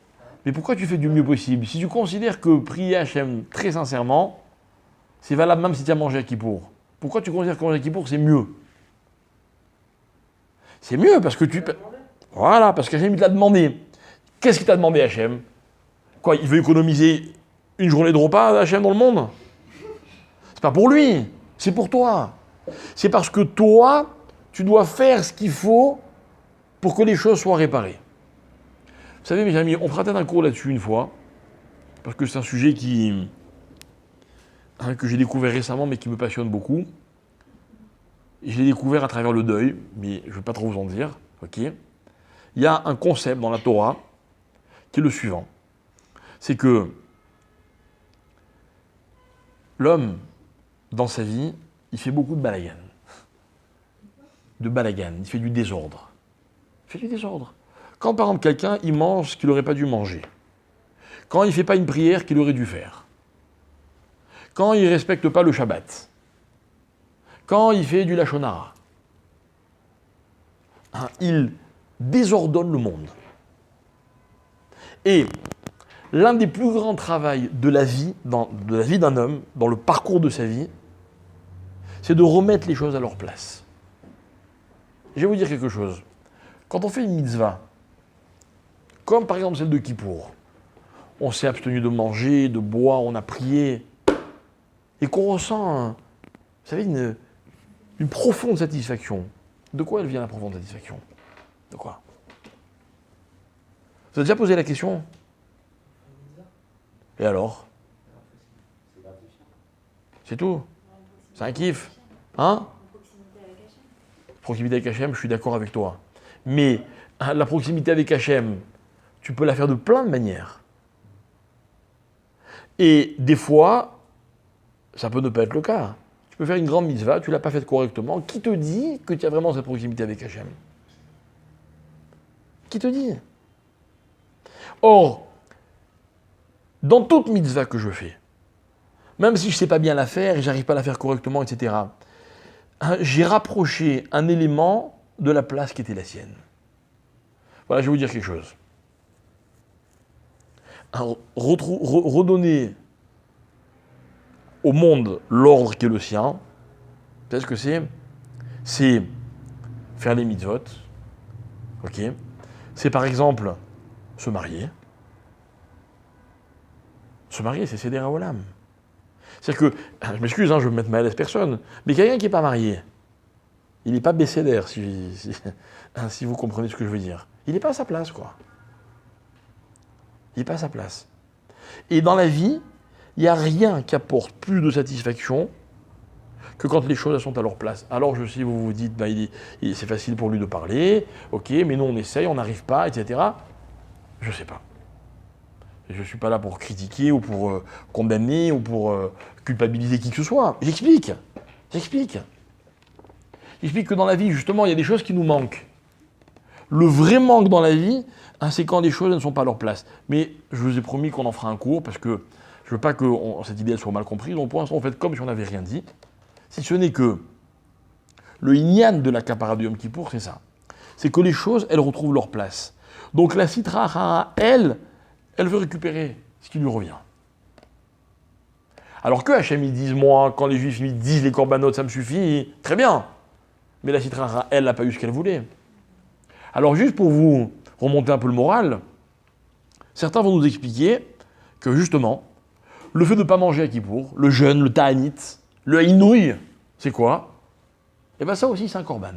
Mais pourquoi tu fais du mieux possible? Si tu considères que prier Hachem très sincèrement, C'est valable même si tu as mangé à Kippour. Pourquoi tu considères que manger à Kippour, c'est mieux? C'est mieux parce que tu... Voilà, parce qu'Hachem, il t'a demandé. Qu'est-ce qu'il t'a demandé, Hachem? Quoi, il veut économiser une journée de repas, Hachem, dans le monde? C'est pas pour lui, c'est pour toi. C'est parce que toi, tu dois faire ce qu'il faut pour que les choses soient réparées. Vous savez, mes amis, on fera peut-être un cours là-dessus une fois, parce que c'est un sujet que j'ai découvert récemment, mais qui me passionne beaucoup. Et je l'ai découvert à travers le deuil, mais je ne vais pas trop vous en dire. Ok. Il y a un concept dans la Torah qui est le suivant. C'est que l'homme, dans sa vie, il fait beaucoup de balagan. Il fait du désordre. Quand par exemple quelqu'un, il mange ce qu'il n'aurait pas dû manger. Quand il ne fait pas une prière qu'il aurait dû faire. Quand il ne respecte pas le Shabbat. Quand il fait du Lachon Hara. Il désordonne le monde. Et l'un des plus grands travaux de la vie d'un homme, dans le parcours de sa vie, c'est de remettre les choses à leur place. Je vais vous dire quelque chose. Quand on fait une mitzvah, comme par exemple celle de Kippour, on s'est abstenu de manger, de boire, on a prié, et qu'on ressent, vous savez, une profonde satisfaction. De quoi elle vient la profonde satisfaction? De quoi? Vous avez déjà posé la question? Et alors? C'est tout? C'est un kiff? Hein? Proximité avec Hachem, je suis d'accord avec toi. Mais la proximité avec Hachem, tu peux la faire de plein de manières. Et des fois, ça peut ne pas être le cas. Tu peux faire une grande mitzvah, tu ne l'as pas faite correctement. Qui te dit que tu as vraiment cette proximité avec Hachem? Qui te dit? Or, dans toute mitzvah que je fais, même si je ne sais pas bien la faire et je n'arrive pas à la faire correctement, etc., j'ai rapproché un élément de la place qui était la sienne. Voilà, je vais vous dire quelque chose. Redonner au monde l'ordre qui est le sien, vous savez ce que c'est? C'est faire les mitzvot, ok? C'est par exemple se marier. Se marier, c'est céder à Olam. C'est-à-dire que, je m'excuse, je veux me mettre mal à l'aise personne, mais quelqu'un qui n'est pas marié, il n'est pas bécédaire, si vous comprenez ce que je veux dire. Il n'est pas à sa place, quoi. Il n'est pas à sa place. Et dans la vie, il n'y a rien qui apporte plus de satisfaction que quand les choses sont à leur place. Alors je sais, vous vous dites, c'est facile pour lui de parler, ok, mais nous on essaye, on n'arrive pas, etc. Je ne sais pas. Je ne suis pas là pour critiquer ou pour condamner ou pour culpabiliser qui que ce soit. J'explique que dans la vie, justement, il y a des choses qui nous manquent. Le vrai manque dans la vie, c'est quand les choses ne sont pas à leur place. Mais je vous ai promis qu'on en fera un cours parce que je ne veux pas que cette idée soit mal comprise. Donc pour l'instant, on fait comme si on n'avait rien dit. Si ce n'est que le inyan de la kapara de Yom Kippour, c'est ça. C'est que les choses, elles retrouvent leur place. Donc la Sitra Achara, elle veut récupérer ce qui lui revient. Alors que Hachem, ils disent, moi, quand les Juifs me disent les corbanotes, ça me suffit, très bien. Mais la Sitra Achara, elle n'a pas eu ce qu'elle voulait. Alors juste pour vous remonter un peu le moral, certains vont nous expliquer que justement, le fait de ne pas manger à Kippour, le jeûne, le ta'anit, le haïnouï, c'est quoi? Eh bien ça aussi c'est un korban.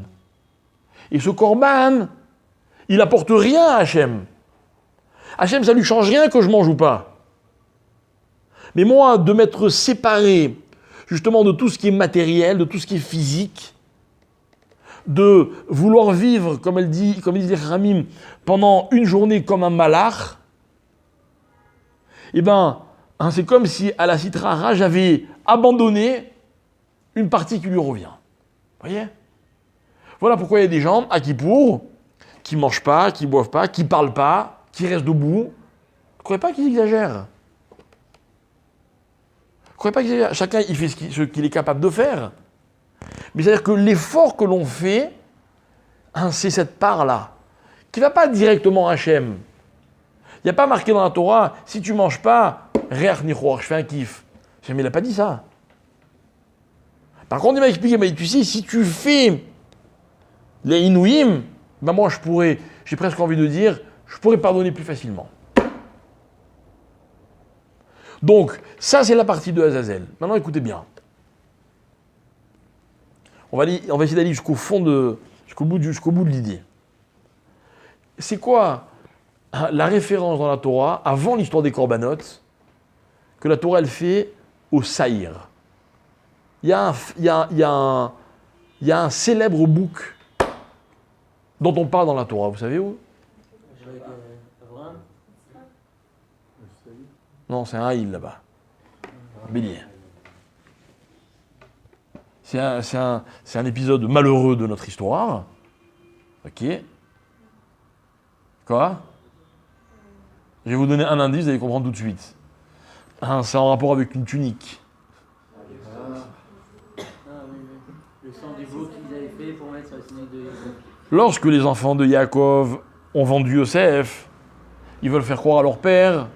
Et ce korban, il n'apporte rien à Hachem. Hachem, ça ne lui change rien que je mange ou pas. Mais moi, de m'être séparé justement de tout ce qui est matériel, de tout ce qui est physique, de vouloir vivre, comme disent les Ramim, pendant une journée comme un malach, eh ben, c'est comme si à la Sitra Achara, j'avais abandonné une partie qui lui revient. Vous voyez? Voilà pourquoi il y a des gens à Kippour qui ne mangent pas, qui ne boivent pas, qui ne parlent pas, qui restent debout. Ne croyez pas qu'ils exagèrent. Ne croyez pas qu'ils exagèrent. Chacun, il fait ce qu'il est capable de faire. Mais c'est-à-dire que l'effort que l'on fait, c'est cette part-là, qui ne va pas directement à Hachem. Il n'y a pas marqué dans la Torah, si tu ne manges pas, Reach Nichoach, je fais un kiff. Jamais il n'a pas dit ça. Par contre, il m'a expliqué, il m'a dit, tu sais, si tu fais les Inouïm, ben moi, j'ai presque envie de dire, je pourrais pardonner plus facilement. Donc, ça, c'est la partie de Azazel. Maintenant, écoutez bien. On va essayer d'aller jusqu'au bout de l'idée. C'est quoi la référence dans la Torah, avant l'histoire des corbanotes, que la Torah, elle fait au Saïr? Il y a un célèbre bouc dont on parle dans la Torah. Vous savez où? Avec Abraham. Non, c'est un haïl là-bas. Bélier. C'est un épisode malheureux de notre histoire. Ok. Quoi? Je vais vous donner un indice, vous allez comprendre tout de suite. C'est en rapport avec une tunique. Le sang du veau qu'ils avaient fait pour mettre sur la tunique de Yosef. Lorsque les enfants de Yaakov ont vendu Yosef, ils veulent faire croire à leur père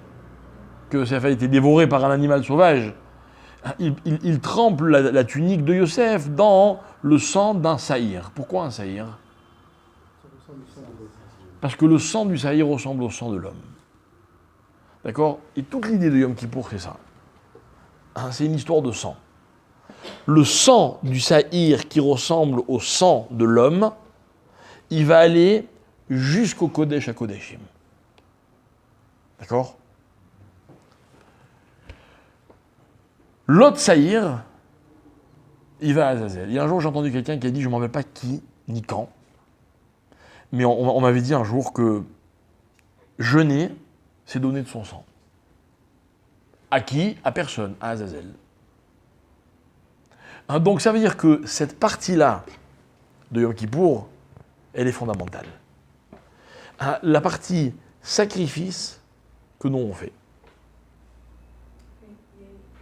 que Yosef a été dévoré par un animal sauvage. Ils trempent la tunique de Yosef dans le sang d'un saïr. Pourquoi un saïr? Parce que le sang du saïr ressemble au sang de l'homme. D'accord? Et toute l'idée de Yom Kippour, c'est ça. C'est une histoire de sang. Le sang du saïr qui ressemble au sang de l'homme, il va aller jusqu'au Kodesh HaKodeshim. D'accord? L'autre saïr, il va à Azazel. Il y a un jour, j'ai entendu quelqu'un qui a dit, je ne m'en rappelle pas qui ni quand, mais on m'avait dit un jour que jeûner, c'est donner de son sang. À qui? À personne, à Azazel. Donc ça veut dire que cette partie-là de Yom Kippour, elle est fondamentale. La partie sacrifice que nous on fait.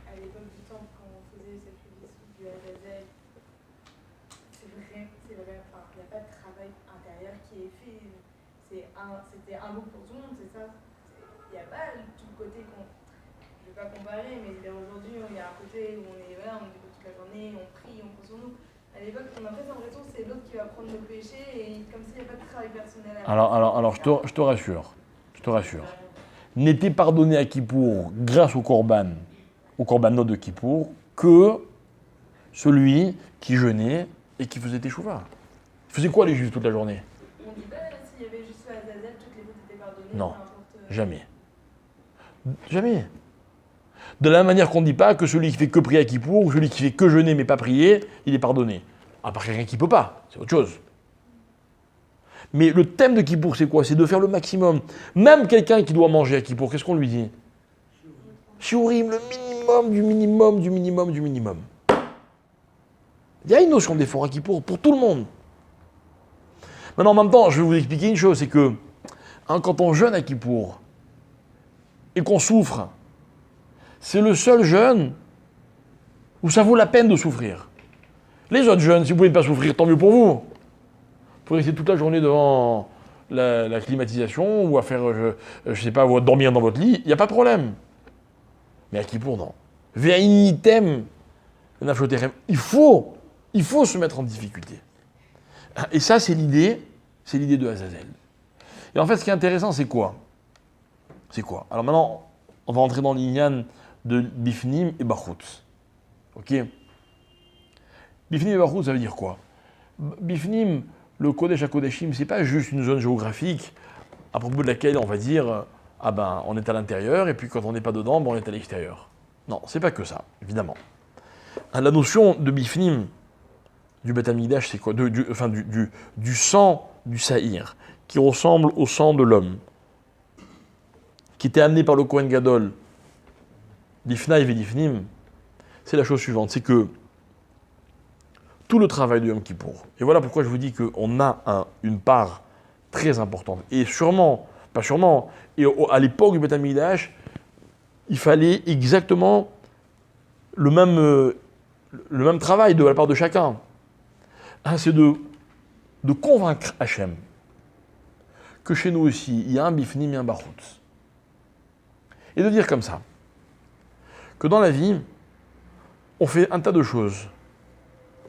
À l'époque du temple, quand on faisait cette sacrifice du Azazel, c'est vrai, enfin, il n'y a pas de travail intérieur qui est fait. C'était un mot pour tout le monde, c'est ça. Il n'y a pas tout le côté qu'on. Je ne vais pas comparer, mais aujourd'hui, il y a un côté où on est debout toute la journée, on prie, on prend sur nous. À l'époque, on a fait l'impression que c'est l'autre qui va prendre nos péchés, et comme s'il n'y a pas de travail personnel. Alors je te rassure. N'était pardonné à Kippour grâce au korbanot de Kippour, que celui qui jeûnait et qui faisait teshuva. Il faisait quoi les Juifs toute la journée? On ne dit pas s'il y avait juste le Azazel, toutes les fautes étaient pardonnées. Non, peu importe, jamais. Jamais. De la même manière qu'on ne dit pas que celui qui fait que prier à Kippour, ou celui qui fait que jeûner mais pas prier, il est pardonné. À part quelqu'un qui ne peut pas, c'est autre chose. Mais le thème de Kippour, c'est quoi? C'est de faire le maximum. Même quelqu'un qui doit manger à Kippour, qu'est-ce qu'on lui dit? Shiurim, le minimum du minimum du minimum du minimum. Il y a une notion d'effort à Kippour pour tout le monde. Maintenant, en même temps, je vais vous expliquer une chose, c'est que quand on jeûne à Kippour et qu'on souffre, c'est le seul jeûne où ça vaut la peine de souffrir. Les autres jeûnes, si vous ne pouvez pas souffrir, tant mieux pour vous. Vous pouvez rester toute la journée devant la climatisation ou à faire, je sais pas, ou à dormir dans votre lit, il n'y a pas de problème. Mais à Kippour, non. Ve'initem, il faut se mettre en difficulté. Et ça, c'est l'idée de Azazel. Et en fait, ce qui est intéressant, c'est quoi? Alors maintenant, on va entrer dans l'Inyan de Bifnim et Bachutz. Ok? Bifnim et Bachutz, ça veut dire quoi? Bifnim, le Kodesh HaKodeshim, c'est pas juste une zone géographique à propos de laquelle on va dire ah ben on est à l'intérieur et puis quand on n'est pas dedans, ben, on est à l'extérieur. Non, c'est pas que ça, évidemment. La notion de Bifnim du Beth Amikdash, c'est quoi? Du sang du Saïr, qui ressemble au sang de l'homme, qui était amené par le Kohen Gadol, d'Ifnaï et d'Ifnim, c'est la chose suivante, c'est que tout le travail de Yom Kippour, et voilà pourquoi je vous dis qu'on a une part très importante, et sûrement, pas sûrement, et à l'époque du Beth Amikdash, il fallait exactement le même travail de la part de chacun. C'est de convaincre Hachem que chez nous aussi, il y a un Bifnim et un Bachutz. Et de dire comme ça, que dans la vie, on fait un tas de choses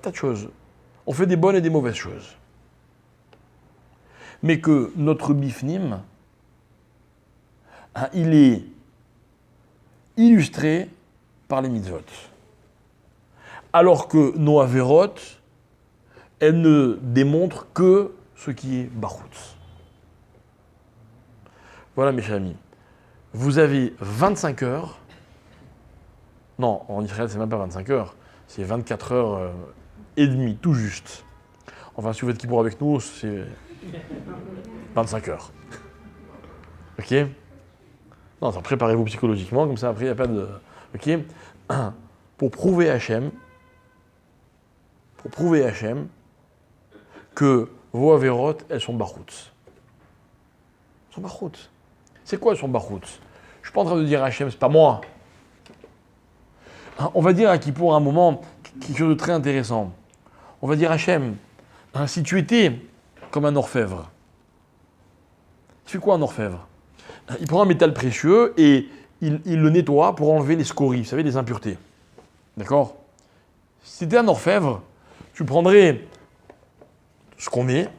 tas de choses. On fait des bonnes et des mauvaises choses. Mais que notre bifnim, il est illustré par les mitzvot. Alors que nos avérotes, elles ne démontrent que ce qui est barout. Voilà mes chers amis. Vous avez 25 heures. Non, en Israël, c'est même pas 25 heures. C'est 24 heures et demie, tout juste. Enfin, si vous faites Kippour avec nous, c'est 25 heures. Ok? Non, préparez-vous psychologiquement, comme ça après, il n'y a pas de... Ok? Pour prouver à Hachem que vos avérotes, elles sont baroutes. Elles sont baroutes. C'est quoi elles sont baroutes? Je ne suis pas en train de dire à Hachem, c'est pas moi. On va dire à Kippour à un moment quelque chose de très intéressant. On va dire à Hachem, si tu étais comme un orfèvre, tu fais quoi un orfèvre? Il prend un métal précieux et il le nettoie pour enlever les scories, vous savez, les impuretés. D'accord? Si tu étais un orfèvre, tu prendrais ce qu'on est,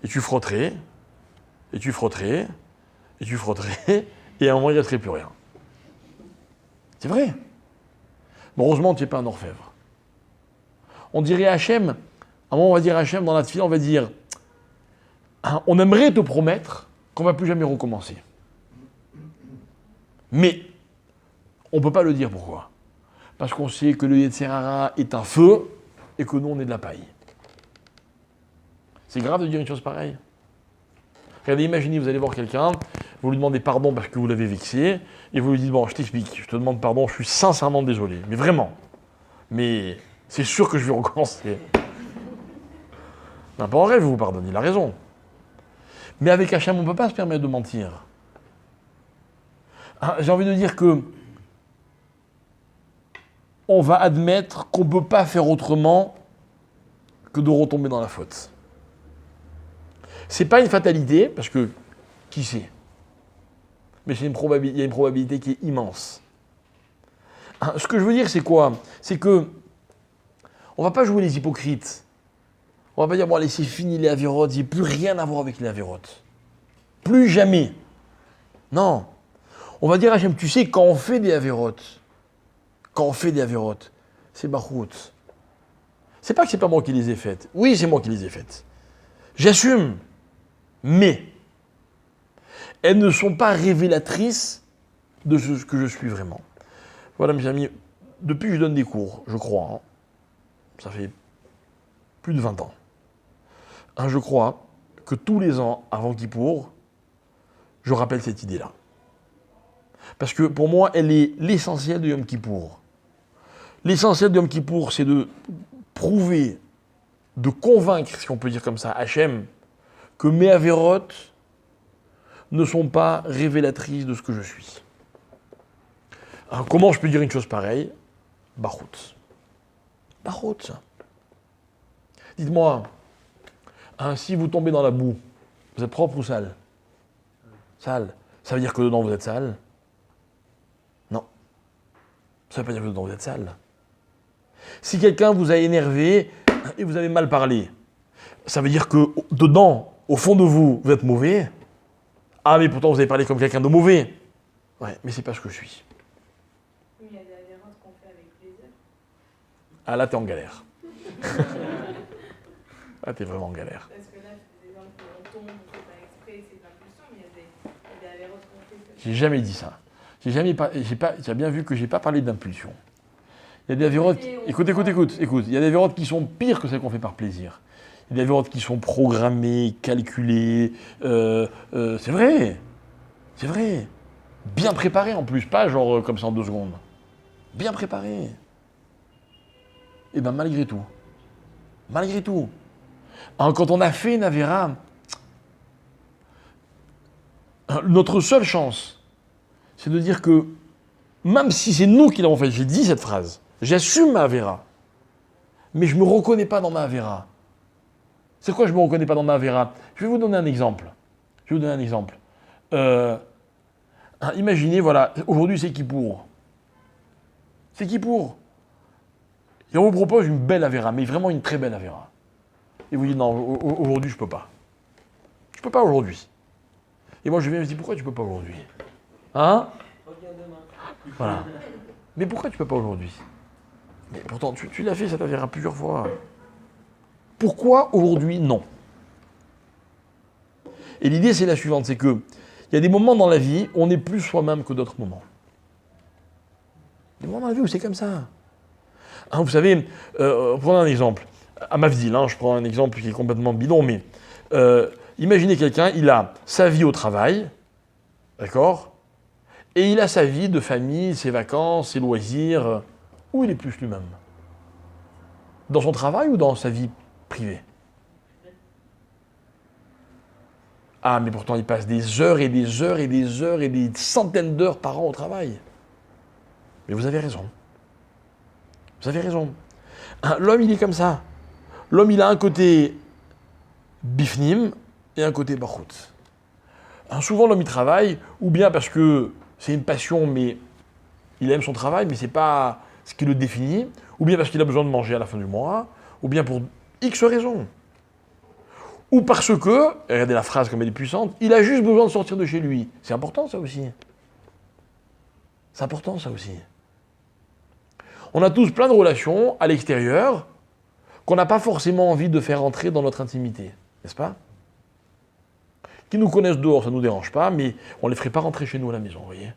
et tu frotterais, et tu frotterais, et tu frotterais, et à un moment, il ne resterait plus rien. C'est vrai. Mais heureusement, tu n'es pas un orfèvre. On dirait à Hachem, à un moment, on va dire à Hachem, dans la tefila, on va dire, on aimerait te promettre qu'on ne va plus jamais recommencer. Mais, on ne peut pas le dire, pourquoi? Parce qu'on sait que le Yetzer Hara est un feu, et que nous, on est de la paille. C'est grave de dire une chose pareille. Regardez, imaginez, vous allez voir quelqu'un, vous lui demandez pardon parce que vous l'avez vexé, et vous lui dites, bon, je t'explique, je te demande pardon, je suis sincèrement désolé, mais vraiment. Mais c'est sûr que je vais recommencer. Pas en rêve, vous pardonnez, il a raison. Mais avec Hachem, on ne peut pas se permettre de mentir. J'ai envie de dire que on va admettre qu'on ne peut pas faire autrement que de retomber dans la faute. C'est pas une fatalité, parce que, qui sait? Mais il y a une probabilité qui est immense. Ce que je veux dire, c'est quoi? C'est que on va pas jouer les hypocrites. On va pas dire, bon, allez, c'est fini les avérotes, il n'y a plus rien à voir avec les avérotes. Plus jamais. Non. On va dire à Hachem, tu sais, quand on fait des avérotes, c'est barout. C'est pas que c'est pas moi qui les ai faites. Oui, c'est moi qui les ai faites. J'assume. Mais elles ne sont pas révélatrices de ce que je suis vraiment. Voilà, mes amis, depuis que je donne des cours, je crois, ça fait plus de 20 ans, je crois que tous les ans, avant Kippour, je rappelle cette idée-là. Parce que pour moi, elle est l'essentiel de Yom Kippour. L'essentiel de Yom Kippour, c'est de prouver, de convaincre, si on peut dire comme ça, Hachem, que mes avérotes ne sont pas révélatrices de ce que je suis. Alors, comment je peux dire une chose pareille? Barout. Barout. Dites-moi, si vous tombez dans la boue, vous êtes propre ou sale? Sale. Ça veut dire que dedans vous êtes sale? Non. Ça ne veut pas dire que dedans vous êtes sale. Si quelqu'un vous a énervé et vous avez mal parlé, ça veut dire que dedans, au fond de vous, vous êtes mauvais. Ah, mais pourtant, vous avez parlé comme quelqu'un de mauvais. Ouais, mais c'est pas ce que je suis. Oui, il y a des avérotes qu'on fait avec plaisir. Ah, là, t'es en galère. Là, t'es vraiment en galère. Parce que là, c'est des exemples où on tombe, on fait pas exprès, c'est de l'impulsion, mais il y a des avérotes qu'on fait. J'ai jamais dit ça. Tu as bien vu que j'ai pas parlé d'impulsion. Il y a des avérotes... Écoute. Il y a des avérotes qui sont pires que celles qu'on fait par plaisir. Il y a des avérotes qui sont programmées, calculées. C'est vrai. C'est vrai. Bien préparées en plus, pas genre comme ça en 2 secondes. Bien préparées. Et bien malgré tout, quand on a fait une avéra, notre seule chance, c'est de dire que, même si c'est nous qui l'avons fait, j'ai dit cette phrase, j'assume ma avéra, mais je ne me reconnais pas dans ma avéra. C'est quoi je ne me reconnais pas dans ma avéra? Je vais vous donner un exemple. Imaginez, voilà, aujourd'hui c'est Kippour. C'est Kippour. Et on vous propose une belle Avera, mais vraiment une très belle Avera. Et vous dites, non, aujourd'hui, je ne peux pas. Je ne peux pas aujourd'hui. Et moi, je viens et je dis, pourquoi tu ne peux pas aujourd'hui? Hein? Reviens demain. Voilà. Mais pourquoi tu ne peux pas aujourd'hui? Mais pourtant, tu l'as fait, ça t'avera plusieurs fois. Pourquoi aujourd'hui, non? Et l'idée, c'est la suivante, c'est que il y a des moments dans la vie où on est plus soi-même que d'autres moments. Des moments dans la vie où c'est comme ça. Hein, vous savez, prenons un exemple. À Mavdil, je prends un exemple qui est complètement bidon, mais imaginez quelqu'un, il a sa vie au travail, d'accord? Et il a sa vie de famille, ses vacances, ses loisirs. Où il est plus lui-même? Dans son travail ou dans sa vie privée? Ah, mais pourtant il passe des heures et des heures et des heures et des centaines d'heures par an au travail. Mais vous avez raison. Vous avez raison. L'homme, il est comme ça. L'homme, il a un côté bifnim et un côté bachout. Souvent, l'homme, il travaille, ou bien parce que c'est une passion, mais il aime son travail, mais ce n'est pas ce qui le définit, ou bien parce qu'il a besoin de manger à la fin du mois, ou bien pour X raisons. Ou parce que, regardez la phrase comme elle est puissante, il a juste besoin de sortir de chez lui. C'est important, ça aussi. C'est important, ça aussi. On a tous plein de relations à l'extérieur qu'on n'a pas forcément envie de faire entrer dans notre intimité, n'est-ce pas? Qui nous connaissent dehors, ça ne nous dérange pas, mais on ne les ferait pas rentrer chez nous à la maison, vous voyez?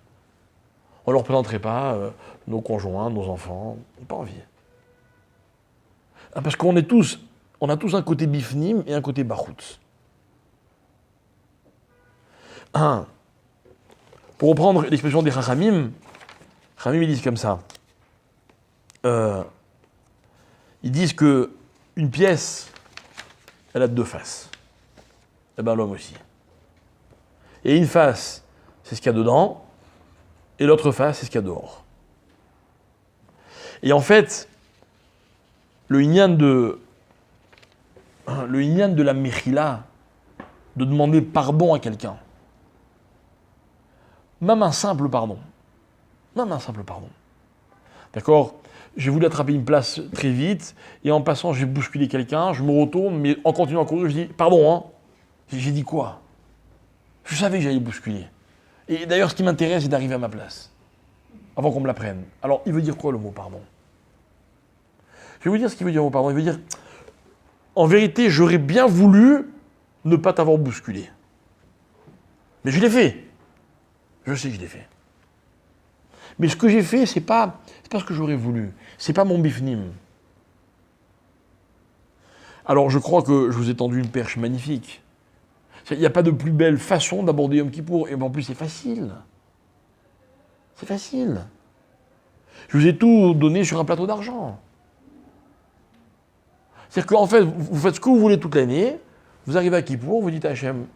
On ne leur présenterait pas nos conjoints, nos enfants, on n'a pas envie. Parce qu'on a tous un côté bifnim et un côté bachout. Pour reprendre l'expression des Chachamim, ils disent comme ça. Ils disent que une pièce, elle a deux faces. Eh bien, l'homme aussi. Et une face, c'est ce qu'il y a dedans, et l'autre face, c'est ce qu'il y a dehors. Et en fait, le inyan de la mechila, de demander pardon à quelqu'un, même un simple pardon, d'accord? J'ai voulu attraper une place très vite, et en passant, j'ai bousculé quelqu'un, je me retourne, mais en continuant à courir, je dis, pardon, j'ai dit quoi? Je savais que j'allais bousculer. Et d'ailleurs, ce qui m'intéresse, c'est d'arriver à ma place, avant qu'on me la prenne. Alors, il veut dire quoi le mot pardon? Je vais vous dire ce qu'il veut dire le mot pardon. Il veut dire, en vérité, j'aurais bien voulu ne pas t'avoir bousculé. Mais je l'ai fait. Je sais que je l'ai fait. Mais ce que j'ai fait, c'est pas ce que j'aurais voulu. C'est pas mon bifnim. Alors, je crois que je vous ai tendu une perche magnifique. Il n'y a pas de plus belle façon d'aborder Yom Kippour. Et en plus, c'est facile. C'est facile. Je vous ai tout donné sur un plateau d'argent. C'est-à-dire qu'en fait, vous faites ce que vous voulez toute l'année, vous arrivez à Kippour, vous dites à Hachem,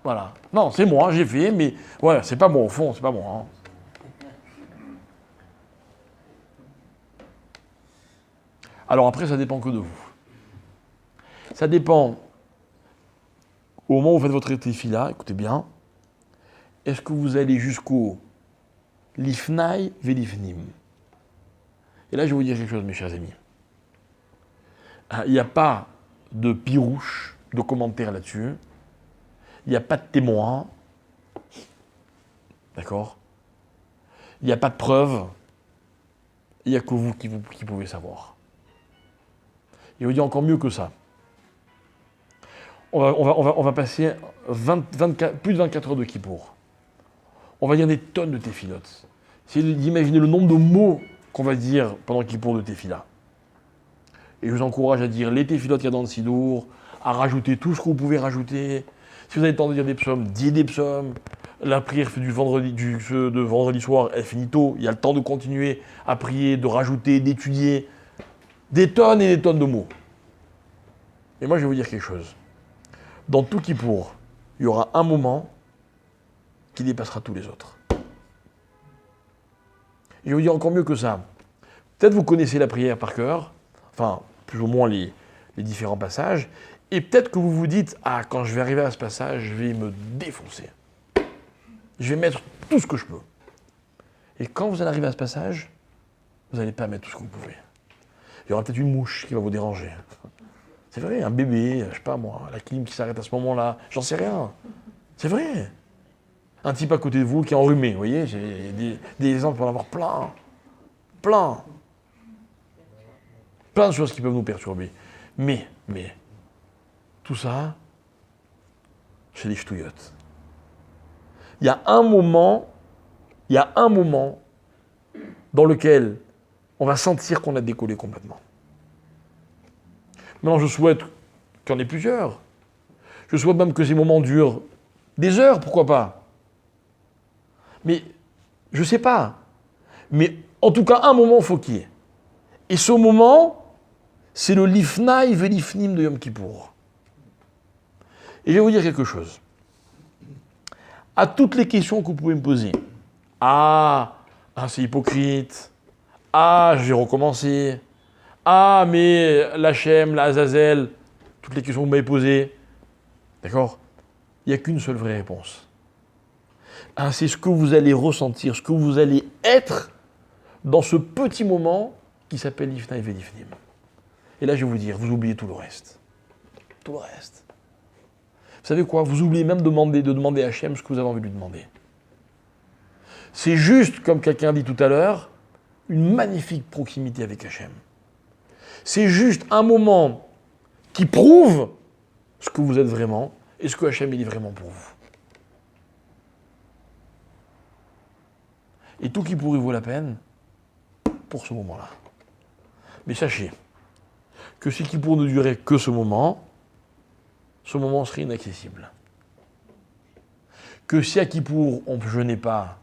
voilà. Non, c'est moi, j'ai fait, mais ouais, c'est pas moi au fond, c'est pas moi. Alors après, ça dépend que de vous. Ça dépend, au moment où vous faites votre tefila, écoutez bien, est-ce que vous allez jusqu'au lifnai velifnim? Et là, je vais vous dire quelque chose, mes chers amis. Il n'y a pas de pirouche, de commentaires là-dessus. Il n'y a pas de témoin. D'accord? Il n'y a pas de preuve. Il n'y a que vous qui pouvez savoir. Et vous dire encore mieux que ça. On va passer plus de 24 heures de Kippour. On va dire des tonnes de téfilotes. Essayez d'imaginer le nombre de mots qu'on va dire pendant Kippour de téfila. Et je vous encourage à dire les téfilotes qu'il y a dans le Sidour, à rajouter tout ce que vous pouvez rajouter. Si vous avez le temps de dire des psaumes, dites des psaumes. La prière de vendredi soir, elle finit tôt. Il y a le temps de continuer à prier, de rajouter, d'étudier. Des tonnes et des tonnes de mots. Et moi, je vais vous dire quelque chose. Dans tout Kippour, il y aura un moment qui dépassera tous les autres. Et je vais vous dire encore mieux que ça. Peut-être vous connaissez la prière par cœur, enfin, plus ou moins les différents passages, et peut-être que vous vous dites, ah, quand je vais arriver à ce passage, je vais me défoncer. Je vais mettre tout ce que je peux. Et quand vous allez arriver à ce passage, vous n'allez pas mettre tout ce que vous pouvez. Il y aura peut-être une mouche qui va vous déranger. C'est vrai, un bébé, je sais pas moi, la clim qui s'arrête à ce moment-là, j'en sais rien. C'est vrai. Un type à côté de vous qui est enrhumé, vous voyez, j'ai des exemples pour en avoir plein. Plein. Plein de choses qui peuvent nous perturber. Mais, tout ça, c'est des ch'touillottes. Il y a un moment dans lequel on va sentir qu'on a décollé complètement. Maintenant, je souhaite qu'il y en ait plusieurs. Je souhaite même que ces moments durent des heures, pourquoi pas. Mais, je ne sais pas. Mais, en tout cas, un moment, il faut qu'il y ait. Et ce moment, c'est le lifnaï velifnim de Yom Kippour. Et je vais vous dire quelque chose. À toutes les questions que vous pouvez me poser. Ah, c'est hypocrite. Ah, je vais recommencer. Ah, mais l'Hachem, l'Azazel, toutes les questions que vous m'avez posées. D'accord ? Il n'y a qu'une seule vraie réponse. C'est ce que vous allez ressentir, ce que vous allez être dans ce petit moment qui s'appelle l'Ifnaï Velifnim. Et là, je vais vous dire, vous oubliez tout le reste. Tout le reste. Vous savez quoi ? Vous oubliez même de demander à Hachem ce que vous avez envie de lui demander. C'est juste, comme quelqu'un dit tout à l'heure, une magnifique proximité avec Hachem. C'est juste un moment qui prouve ce que vous êtes vraiment et ce que Hachem il est vraiment pour vous. Et tout qui pourrait vaut la peine pour ce moment-là. Mais sachez que si Kippour ne durait que ce moment serait inaccessible. Que si à Kippour on ne jeûnait pas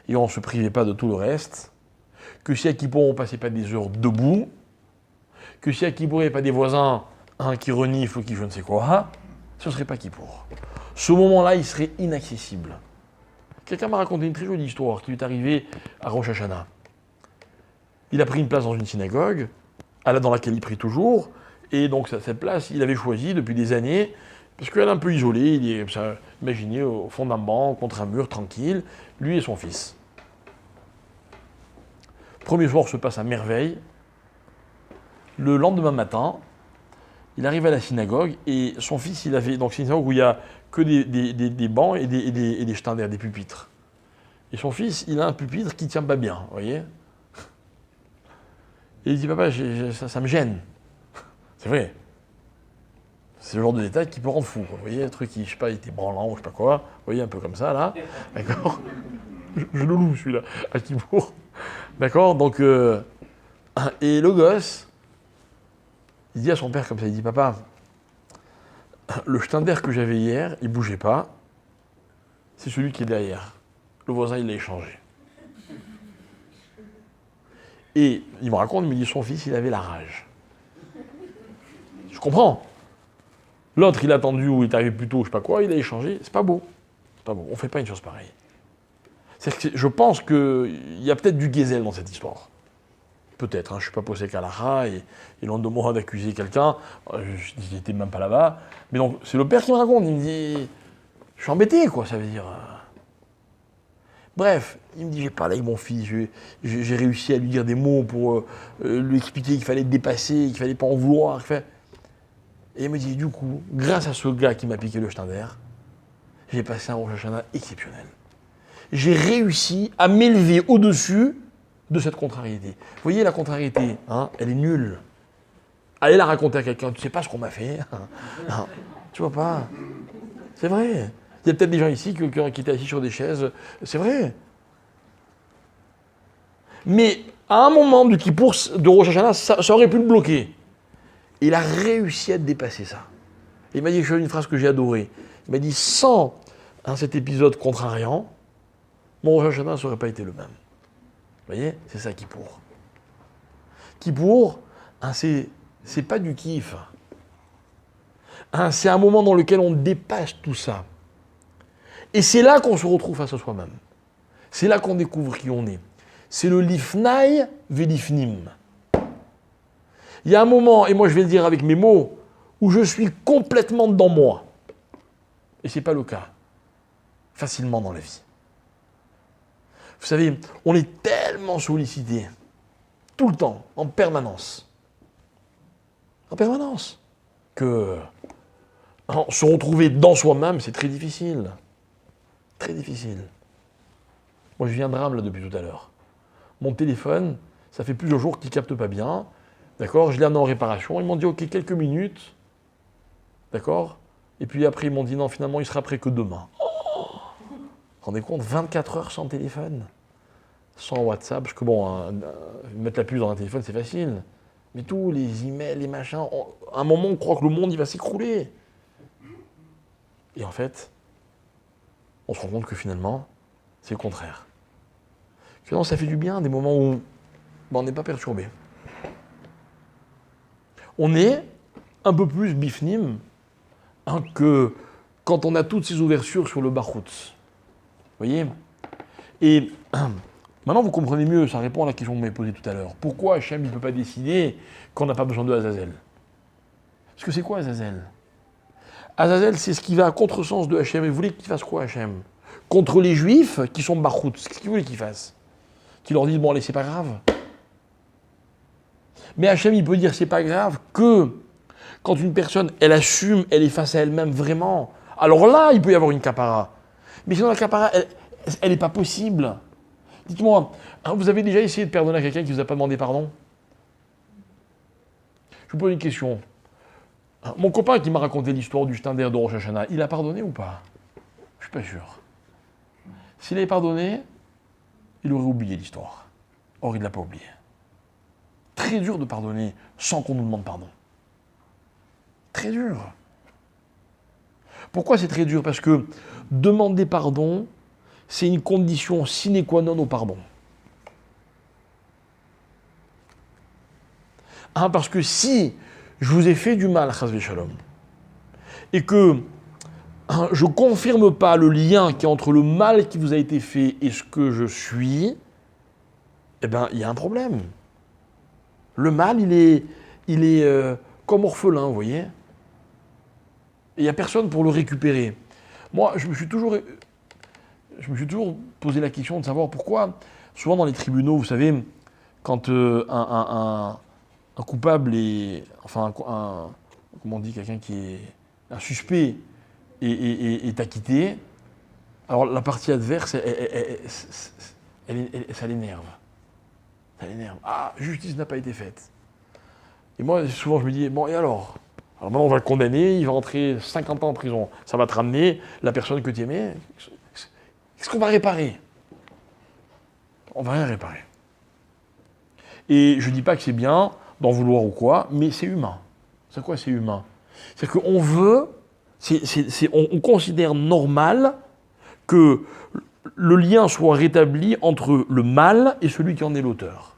et on ne se privait pas de tout le reste, que si à Kippour on ne passait pas des heures debout, que si à Kippour il n'y avait pas des voisins qui reniflent ou qui je ne sais quoi, ce ne serait pas Kippour. Ce moment-là, il serait inaccessible. Quelqu'un m'a raconté une très jolie histoire qui lui est arrivée à Rosh Hashanah. Il a pris une place dans une synagogue, dans laquelle il prie toujours, et donc cette place, il avait choisi depuis des années, parce qu'elle est un peu isolée, il est, imaginez, au fond d'un banc, contre un mur, tranquille, lui et son fils. Premier soir se passe à merveille. Le lendemain matin, il arrive à la synagogue, et son fils, il avait, donc c'est une synagogue où il n'y a que des bancs et des standards, des pupitres. Et son fils, il a un pupitre qui ne tient pas bien, vous voyez. Et il dit, papa, ça me gêne. C'est vrai. C'est le genre de détail qui peut rendre fou. Vous voyez, un truc qui, je sais pas, il était branlant ou je sais pas quoi. Vous voyez, un peu comme ça, là. D'accord ? Je le loue, celui-là, à Kippour. D'accord ? Donc, et le gosse, il dit à son père comme ça, il dit, papa, le shtinder que j'avais hier, il bougeait pas. C'est celui qui est derrière. Le voisin, il l'a échangé. Et il me raconte, il me dit, son fils, il avait la rage. Je comprends. L'autre, il a attendu ou il est arrivé plus tôt, je sais pas quoi, il a échangé. C'est pas beau. C'est pas beau. On fait pas une chose pareille. Je pense qu'il y a peut-être du Gezel dans cette histoire. Peut-être, je ne suis pas posé qu'à l'Ara et loin de moi d'accuser quelqu'un. Je n'étais même pas là-bas. Mais donc, c'est le père qui me raconte. Il me dit, je suis embêté, quoi, ça veut dire. Bref, il me dit, j'ai parlé avec mon fils, j'ai réussi à lui dire des mots pour lui expliquer qu'il fallait dépasser, qu'il fallait pas en vouloir. Et il me dit, du coup, grâce à ce gars qui m'a piqué le shtinder, j'ai passé un Rosh Hashanah exceptionnel. J'ai réussi à m'élever au-dessus de cette contrariété. Vous voyez, la contrariété, elle est nulle. Allez la raconter à quelqu'un, tu sais pas ce qu'on m'a fait. Non, tu vois pas. C'est vrai. Il y a peut-être des gens ici qui étaient assis sur des chaises. C'est vrai. Mais à un moment du Kippour de Rosh Hashanah, ça aurait pu le bloquer. Et il a réussi à dépasser ça. Et il m'a dit une phrase que j'ai adorée. Il m'a dit, sans cet épisode contrariant, mon Rosh Hashanah n'aurait pas été le même. Vous voyez, c'est ça Kippour. Kippour, c'est pas du kiff. C'est un moment dans lequel on dépasse tout ça. Et c'est là qu'on se retrouve face à soi-même. C'est là qu'on découvre qui on est. C'est le lifnaï velifnim. Il y a un moment, et moi je vais le dire avec mes mots, où je suis complètement dans moi. Et ce n'est pas le cas facilement dans la vie. Vous savez, on est tellement sollicité tout le temps, en permanence. En permanence. Que se retrouver dans soi-même, c'est très difficile. Très difficile. Moi, je viens de rame là depuis tout à l'heure. Mon téléphone, ça fait plusieurs jours qu'il ne capte pas bien. D'accord? Je l'ai amené en réparation. Ils m'ont dit, OK, quelques minutes. D'accord? Et puis après, ils m'ont dit, non, finalement, il sera prêt que demain. Oh, vous vous rendez compte? 24 heures sans téléphone, sans WhatsApp. Parce que bon, mettre la puce dans un téléphone, c'est facile. Mais tous les emails, les machins, à un moment, on croit que le monde, il va s'écrouler. Et en fait, on se rend compte que finalement, c'est le contraire. Finalement, ça fait du bien, des moments où on n'est pas perturbé. On est un peu plus bifnim que quand on a toutes ces ouvertures sur le Bachout. Vous voyez? Et maintenant, vous comprenez mieux, ça répond à la question que vous m'avez posée tout à l'heure. Pourquoi Hachem ne peut pas décider qu'on n'a pas besoin de Azazel? Parce que c'est quoi Azazel? Azazel, c'est ce qui va à contresens de Hachem. Et vous voulez qu'il fasse quoi, Hachem? Contre les Juifs qui sont Bachout, qu'est-ce qu'il voulait qu'il fasse? Qu'il leur dise, bon allez, c'est pas grave. Mais Hachem, il peut dire, c'est pas grave que quand une personne, elle assume, elle est face à elle-même vraiment. Alors là, il peut y avoir une capara. Mais sinon, la capara, elle n'est pas possible. Dites-moi, vous avez déjà essayé de pardonner à quelqu'un qui ne vous a pas demandé pardon? Je vous pose une question. Mon copain qui m'a raconté l'histoire du Stender de Rosh Hashanah, il a pardonné ou pas? Je ne suis pas sûr. S'il avait pardonné, il aurait oublié l'histoire. Or, il ne l'a pas oublié. Très dur de pardonner sans qu'on nous demande pardon. Très dur. Pourquoi c'est très dur? Parce que demander pardon, c'est une condition sine qua non au pardon. Parce que si je vous ai fait du mal, chas v'shalom, et que je ne confirme pas le lien qui est entre le mal qui vous a été fait et ce que je suis, eh bien, il y a un problème. Le mal, il est comme orphelin, vous voyez. Et il n'y a personne pour le récupérer. Moi, je me suis toujours posé la question de savoir pourquoi, souvent dans les tribunaux, vous savez, quand un coupable est, enfin, comment on dit, quelqu'un qui est un suspect est acquitté, alors la partie adverse, ça l'énerve. Ça l'énerve. Ah, justice n'a pas été faite. Et moi, souvent, je me dis, bon, et alors? Alors maintenant, on va le condamner, il va rentrer 50 ans en prison. Ça va te ramener la personne que tu aimais. Qu'est-ce qu'on va réparer? On va rien réparer. Et je ne dis pas que c'est bien d'en vouloir ou quoi, mais c'est humain. C'est quoi, c'est humain? C'est qu'on veut, on considère normal que le lien soit rétabli entre le mal et celui qui en est l'auteur.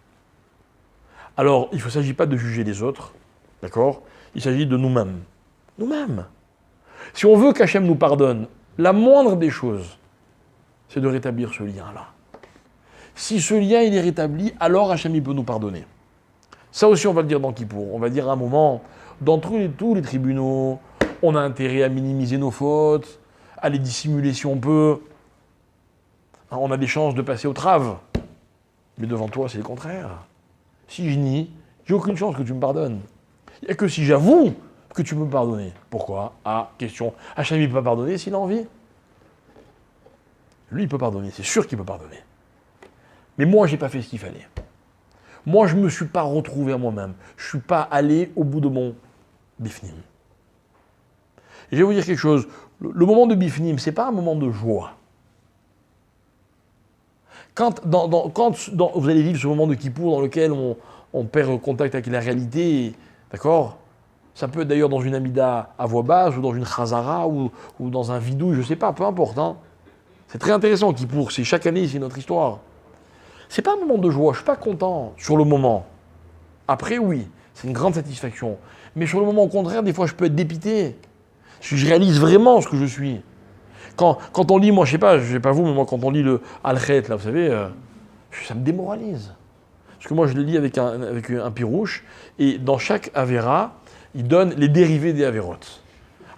Alors, il ne s'agit pas de juger les autres, d'accord? Il s'agit de nous-mêmes. Nous-mêmes. Si on veut qu'Hachem nous pardonne, la moindre des choses, c'est de rétablir ce lien-là. Si ce lien il est rétabli, alors Hachem il peut nous pardonner. Ça aussi, on va le dire dans Kippour. On va dire à un moment, dans tous les tribunaux, on a intérêt à minimiser nos fautes, à les dissimuler si on peut. On a des chances de passer aux traves. Mais devant toi, c'est le contraire. Si je nie, j'ai aucune chance que tu me pardonnes. Il n'y a que si j'avoue que tu peux me pardonner. Pourquoi? Ah, question. Hachem il ne peut pas pardonner s'il a envie. Lui, il peut pardonner. C'est sûr qu'il peut pardonner. Mais moi, je n'ai pas fait ce qu'il fallait. Moi, je ne me suis pas retrouvé à moi-même. Je ne suis pas allé au bout de mon bifnim. Et je vais vous dire quelque chose. Le moment de bifnim, ce n'est pas un moment de joie. Quand vous allez vivre ce moment de Kippour dans lequel on perd contact avec la réalité, d'accord? Ça peut être d'ailleurs dans une amida à voix basse, ou dans une chazara, ou dans un vidouille, je ne sais pas, peu importe. Hein. C'est très intéressant, Kippour. C'est chaque année, c'est notre histoire. C'est pas un moment de joie, je suis pas content sur le moment. Après, oui, c'est une grande satisfaction. Mais sur le moment, au contraire, des fois, je peux être dépité. Je réalise vraiment ce que je suis. Quand on lit, moi, je sais pas vous, mais moi, quand on lit le Al-Khet, là, vous savez, ça me démoralise. Parce que moi, je le lis avec un pirouche, et dans chaque Avera, il donne les dérivés des Avérotes.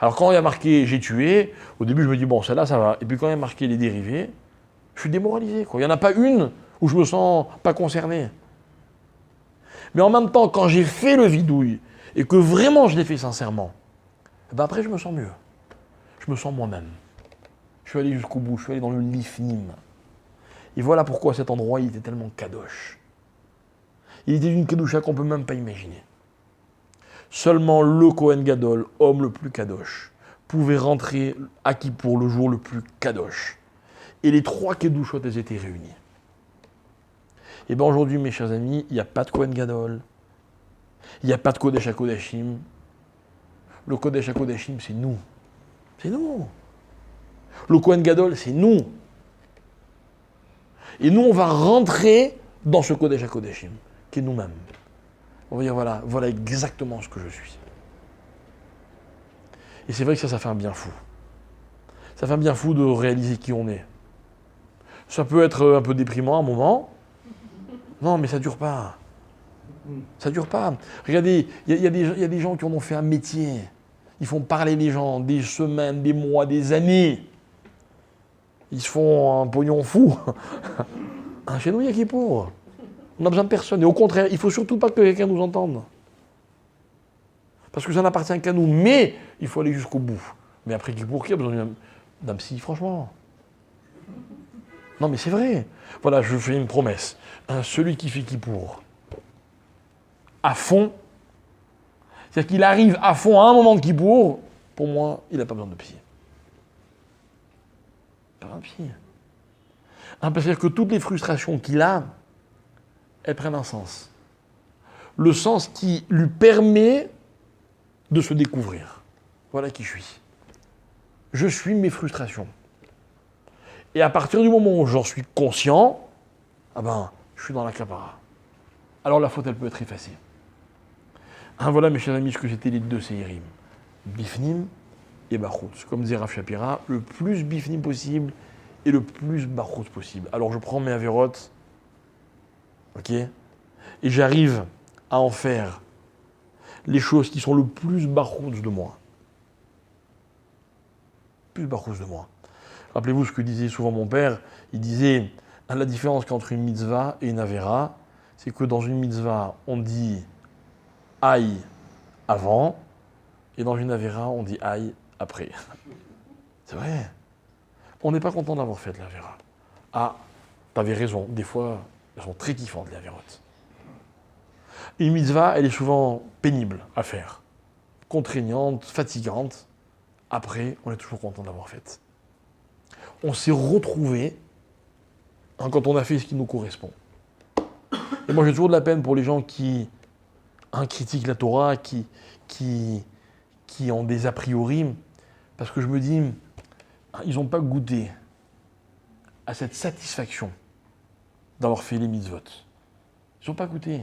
Alors, quand il y a marqué « j'ai tué », au début, je me dis « bon, celle-là, ça va ». Et puis, quand il y a marqué les dérivés, je suis démoralisé, quoi. Il n'y en a pas une où je me sens pas concerné. Mais en même temps, quand j'ai fait le vidouille, et que vraiment je l'ai fait sincèrement, ben après je me sens mieux. Je me sens moi-même. Je suis allé jusqu'au bout, je suis allé dans le lifnim. Et voilà pourquoi cet endroit, il était tellement kadosh. Il était d'une kedusha qu'on ne peut même pas imaginer. Seulement le Kohen Gadol, homme le plus kadosh, pouvait rentrer à Kippour le jour le plus kadosh. Et les 3 kedushot, elles étaient réunies. Et bien aujourd'hui, mes chers amis, il n'y a pas de Kohen Gadol, il n'y a pas de Kodesh HaKodashim. Le Kodesh HaKodashim, c'est nous. C'est nous. Le Kohen Gadol, c'est nous. Et nous, on va rentrer dans ce Kodesh HaKodashim, qui est nous-mêmes. On va dire, voilà exactement ce que je suis. Et c'est vrai que ça fait un bien fou. Ça fait un bien fou de réaliser qui on est. Ça peut être un peu déprimant à un moment. Non, mais ça ne dure pas. Ça ne dure pas. Regardez, il y a des gens qui en ont fait un métier. Ils font parler les gens des semaines, des mois, des années. Ils se font un pognon fou. Chez nous, il y a Kippour. On n'a besoin de personne. Et au contraire, il ne faut surtout pas que quelqu'un nous entende. Parce que ça n'appartient qu'à nous. Mais il faut aller jusqu'au bout. Mais après Kippour, qui a besoin d'un psy, franchement? Non, mais c'est vrai. Voilà, je fais une promesse. Celui qui fait Kippour, à fond, c'est-à-dire qu'il arrive à fond à un moment de Kippour, pour moi, il n'a pas besoin de psy. Pas un psy. C'est-à-dire que toutes les frustrations qu'il a, elles prennent un sens. Le sens qui lui permet de se découvrir. Voilà qui je suis. Je suis mes frustrations. Et à partir du moment où j'en suis conscient, je suis dans la capara. Alors la faute, elle peut être effacée. Voilà, mes chers amis, ce que c'était les 2 séirim. Bifnim et Bachutz. Comme disait Rav Shapira, le plus Bifnim possible et le plus Bachutz possible. Alors je prends mes avérotes, ok, et j'arrive à en faire les choses qui sont le plus Bachutz de moi. Plus Bachutz de moi. Rappelez-vous ce que disait souvent mon père. Il disait, la différence entre une mitzvah et une avéra, c'est que dans une mitzvah, on dit aïe avant, et dans une avéra, on dit aïe après. C'est vrai. On n'est pas content d'avoir fait de l'avéra. Ah, t'avais raison. Des fois, elles sont très kiffantes, les avérotes. Une mitzvah, elle est souvent pénible à faire. Contraignante, fatigante. Après, on est toujours content d'avoir fait. On s'est retrouvés quand on a fait ce qui nous correspond. Et moi, j'ai toujours de la peine pour les gens qui critiquent la Torah, qui ont des a priori, parce que je me dis, ils n'ont pas goûté à cette satisfaction d'avoir fait les mitzvot. Ils n'ont pas goûté.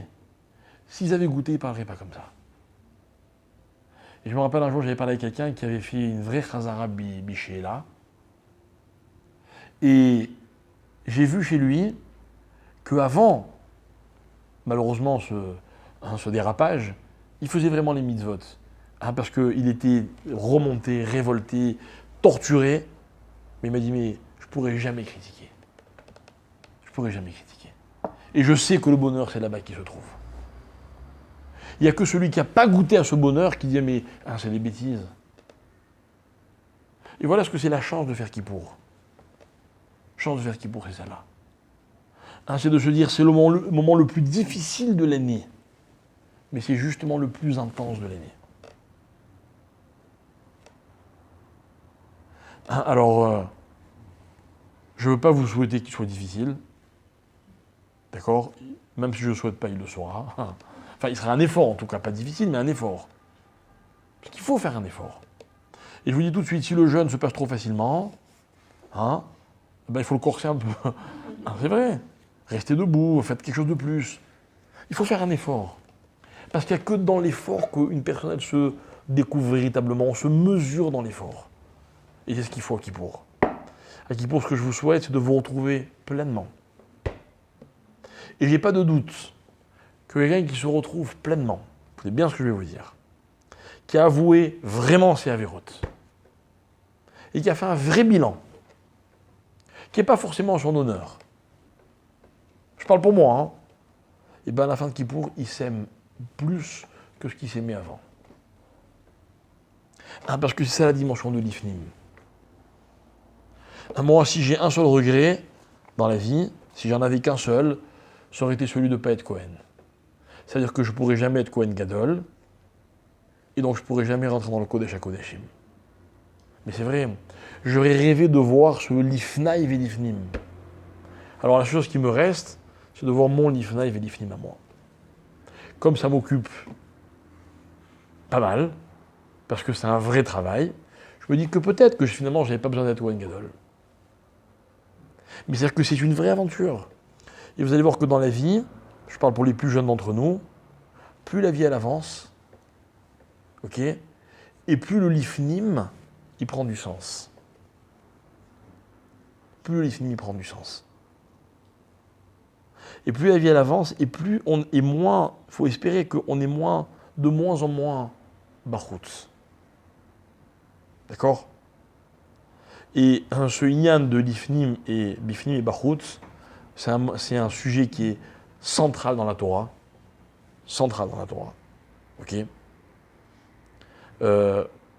S'ils avaient goûté, ils ne parleraient pas comme ça. Et je me rappelle un jour, j'avais parlé avec quelqu'un qui avait fait une vraie chazara bichéla. Et j'ai vu chez lui qu'avant, malheureusement, ce dérapage, il faisait vraiment les mitzvot. Parce qu'il était remonté, révolté, torturé. Mais il m'a dit, mais je ne pourrais jamais critiquer. Je ne pourrais jamais critiquer. Et je sais que le bonheur, c'est là-bas qu'il se trouve. Il n'y a que celui qui n'a pas goûté à ce bonheur qui dit, mais c'est des bêtises. Et voilà ce que c'est la chance de faire Kippour. Chance de faire Kippour, c'est celle-là. C'est de se dire, c'est le moment le plus difficile de l'année. Mais c'est justement le plus intense de l'année. Alors, je ne veux pas vous souhaiter qu'il soit difficile. D'accord? Même si je ne le souhaite pas, il le sera. Enfin, il sera un effort, en tout cas, pas difficile, mais un effort. Parce qu'il faut faire un effort. Et je vous dis tout de suite, si le jeûne se passe trop facilement, il faut le corser un peu. C'est vrai. Restez debout, faites quelque chose de plus. Il faut faire un effort. Parce qu'il n'y a que dans l'effort qu'une personne elle se découvre véritablement, on se mesure dans l'effort. Et c'est ce qu'il faut à Kippour. À Kippour, ce que je vous souhaite, c'est de vous retrouver pleinement. Et j'ai pas de doute que quelqu'un qui se retrouve pleinement, c'est bien ce que je vais vous dire, qui a avoué vraiment ses avérotes, et qui a fait un vrai bilan, qui n'est pas forcément en son honneur. Je parle pour moi, et bien à la fin de Kippour, ils s'aiment plus que ce qu'ils s'aimaient avant. Parce que c'est ça la dimension de l'Ifnim. Moi, si j'ai un seul regret dans la vie, si j'en avais qu'un seul, ça aurait été celui de ne pas être Cohen. C'est-à-dire que je ne pourrais jamais être Cohen Gadol, et donc je ne pourrais jamais rentrer dans le Kodesh HaKodeshim. Mais c'est vrai, j'aurais rêvé de voir ce Lifnaï et Lifnim. Alors la chose qui me reste, c'est de voir mon Lifnaï et Lifnim à moi. Comme ça m'occupe pas mal, parce que c'est un vrai travail, je me dis que peut-être que finalement je n'avais pas besoin d'être Kohen Gadol. Mais c'est-à-dire que c'est une vraie aventure. Et vous allez voir que dans la vie, je parle pour les plus jeunes d'entre nous, plus la vie elle avance, ok, et plus le Lifnim, il prend du sens. Plus le Lifnim, il prend du sens. Et plus la vie elle avance, et plus on est moins, il faut espérer qu'on est moins, de moins en moins Bachutz. D'accord? Et ce Inyan de Lifnim et Bifnim et Bachutz, c'est un sujet qui est central dans la Torah. Central dans la Torah. Ok?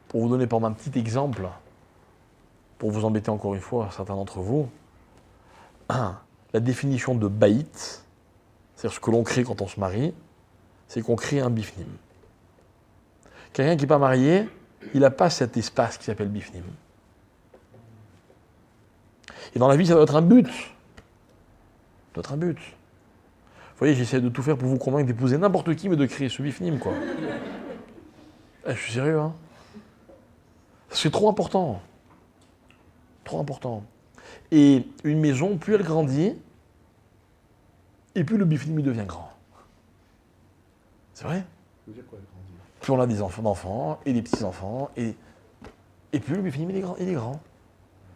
Pour vous donner par exemple un petit exemple, pour vous embêter encore une fois, certains d'entre vous, la définition de Baït, c'est-à-dire ce que l'on crée quand on se marie, c'est qu'on crée un Bifnim. Quelqu'un qui n'est pas marié, il n'a pas cet espace qui s'appelle Bifnim. Et dans la vie, ça doit être un but. Ça doit être un but. Vous voyez, j'essaie de tout faire pour vous convaincre d'épouser n'importe qui, mais de créer ce Bifnim, quoi. Je suis sérieux, hein. C'est trop important. Trop important. Et une maison, plus elle grandit, et plus le Bifnim il devient grand. C'est vrai? Ça veut dire quoi, grandir? Plus on a des enfants et des petits-enfants, et plus le Bifnim il est grand.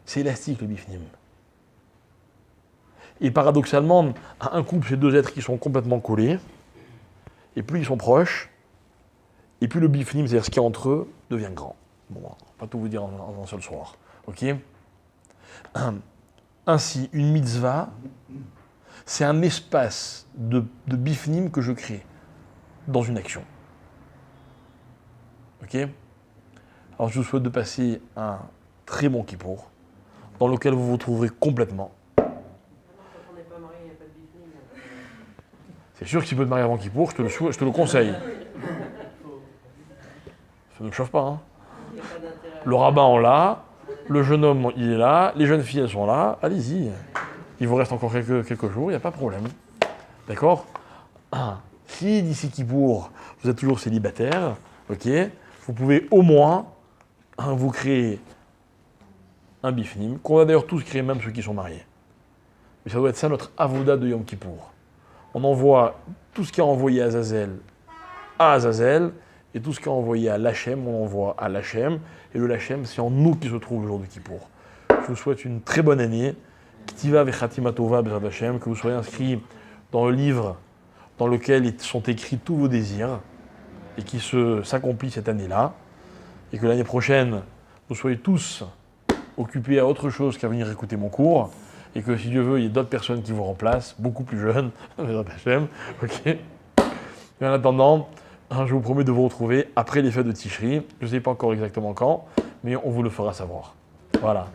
C'est élastique le Bifnim. Et paradoxalement, à un couple, c'est deux êtres qui sont complètement collés, et plus ils sont proches, et plus le Bifnim, c'est-à-dire ce qu'il y a entre eux, devient grand. Bon, on va pas tout vous dire en un seul soir. Ok? Ainsi, une mitzvah, c'est un espace de Bifnim que je crée dans une action. Ok? Alors je vous souhaite de passer un très bon Kippour, dans lequel vous vous trouverez complètement. Quand on n'est pas marié, il n'y a pas de Bifnim. C'est sûr que si tu peux te marier avant Kippour, je te le conseille. Ça ne me chauffe pas, hein. Il n'y a pas d'intérêt. Le rabbin en l'a, le jeune homme il est là, les jeunes filles elles sont là, allez-y. Il vous reste encore quelques jours, il n'y a pas de problème. D'accord? Si d'ici Kippour, vous êtes toujours célibataire, ok, vous pouvez au moins vous créer un Bifnim, qu'on va d'ailleurs tous créer, même ceux qui sont mariés. Mais ça doit être ça notre avoda de Yom Kippour. On envoie tout ce qui est envoyé à Azazel, et tout ce qui est envoyé à Lachem, on envoie à Lachem, et le Lachem, c'est en nous qui se trouve le jour du Kippour. Je vous souhaite une très bonne année, Ktiva Vechatima Tova Bezrat Hashem, que vous soyez inscrits dans le livre dans lequel sont écrits tous vos désirs, et qui s'accomplissent cette année-là, et que l'année prochaine, vous soyez tous occupés à autre chose qu'à venir écouter mon cours, et que si Dieu veut, il y ait d'autres personnes qui vous remplacent, beaucoup plus jeunes, ok. Et en attendant, je vous promets de vous retrouver après les fêtes de Tishri. Je ne sais pas encore exactement quand, mais on vous le fera savoir. Voilà.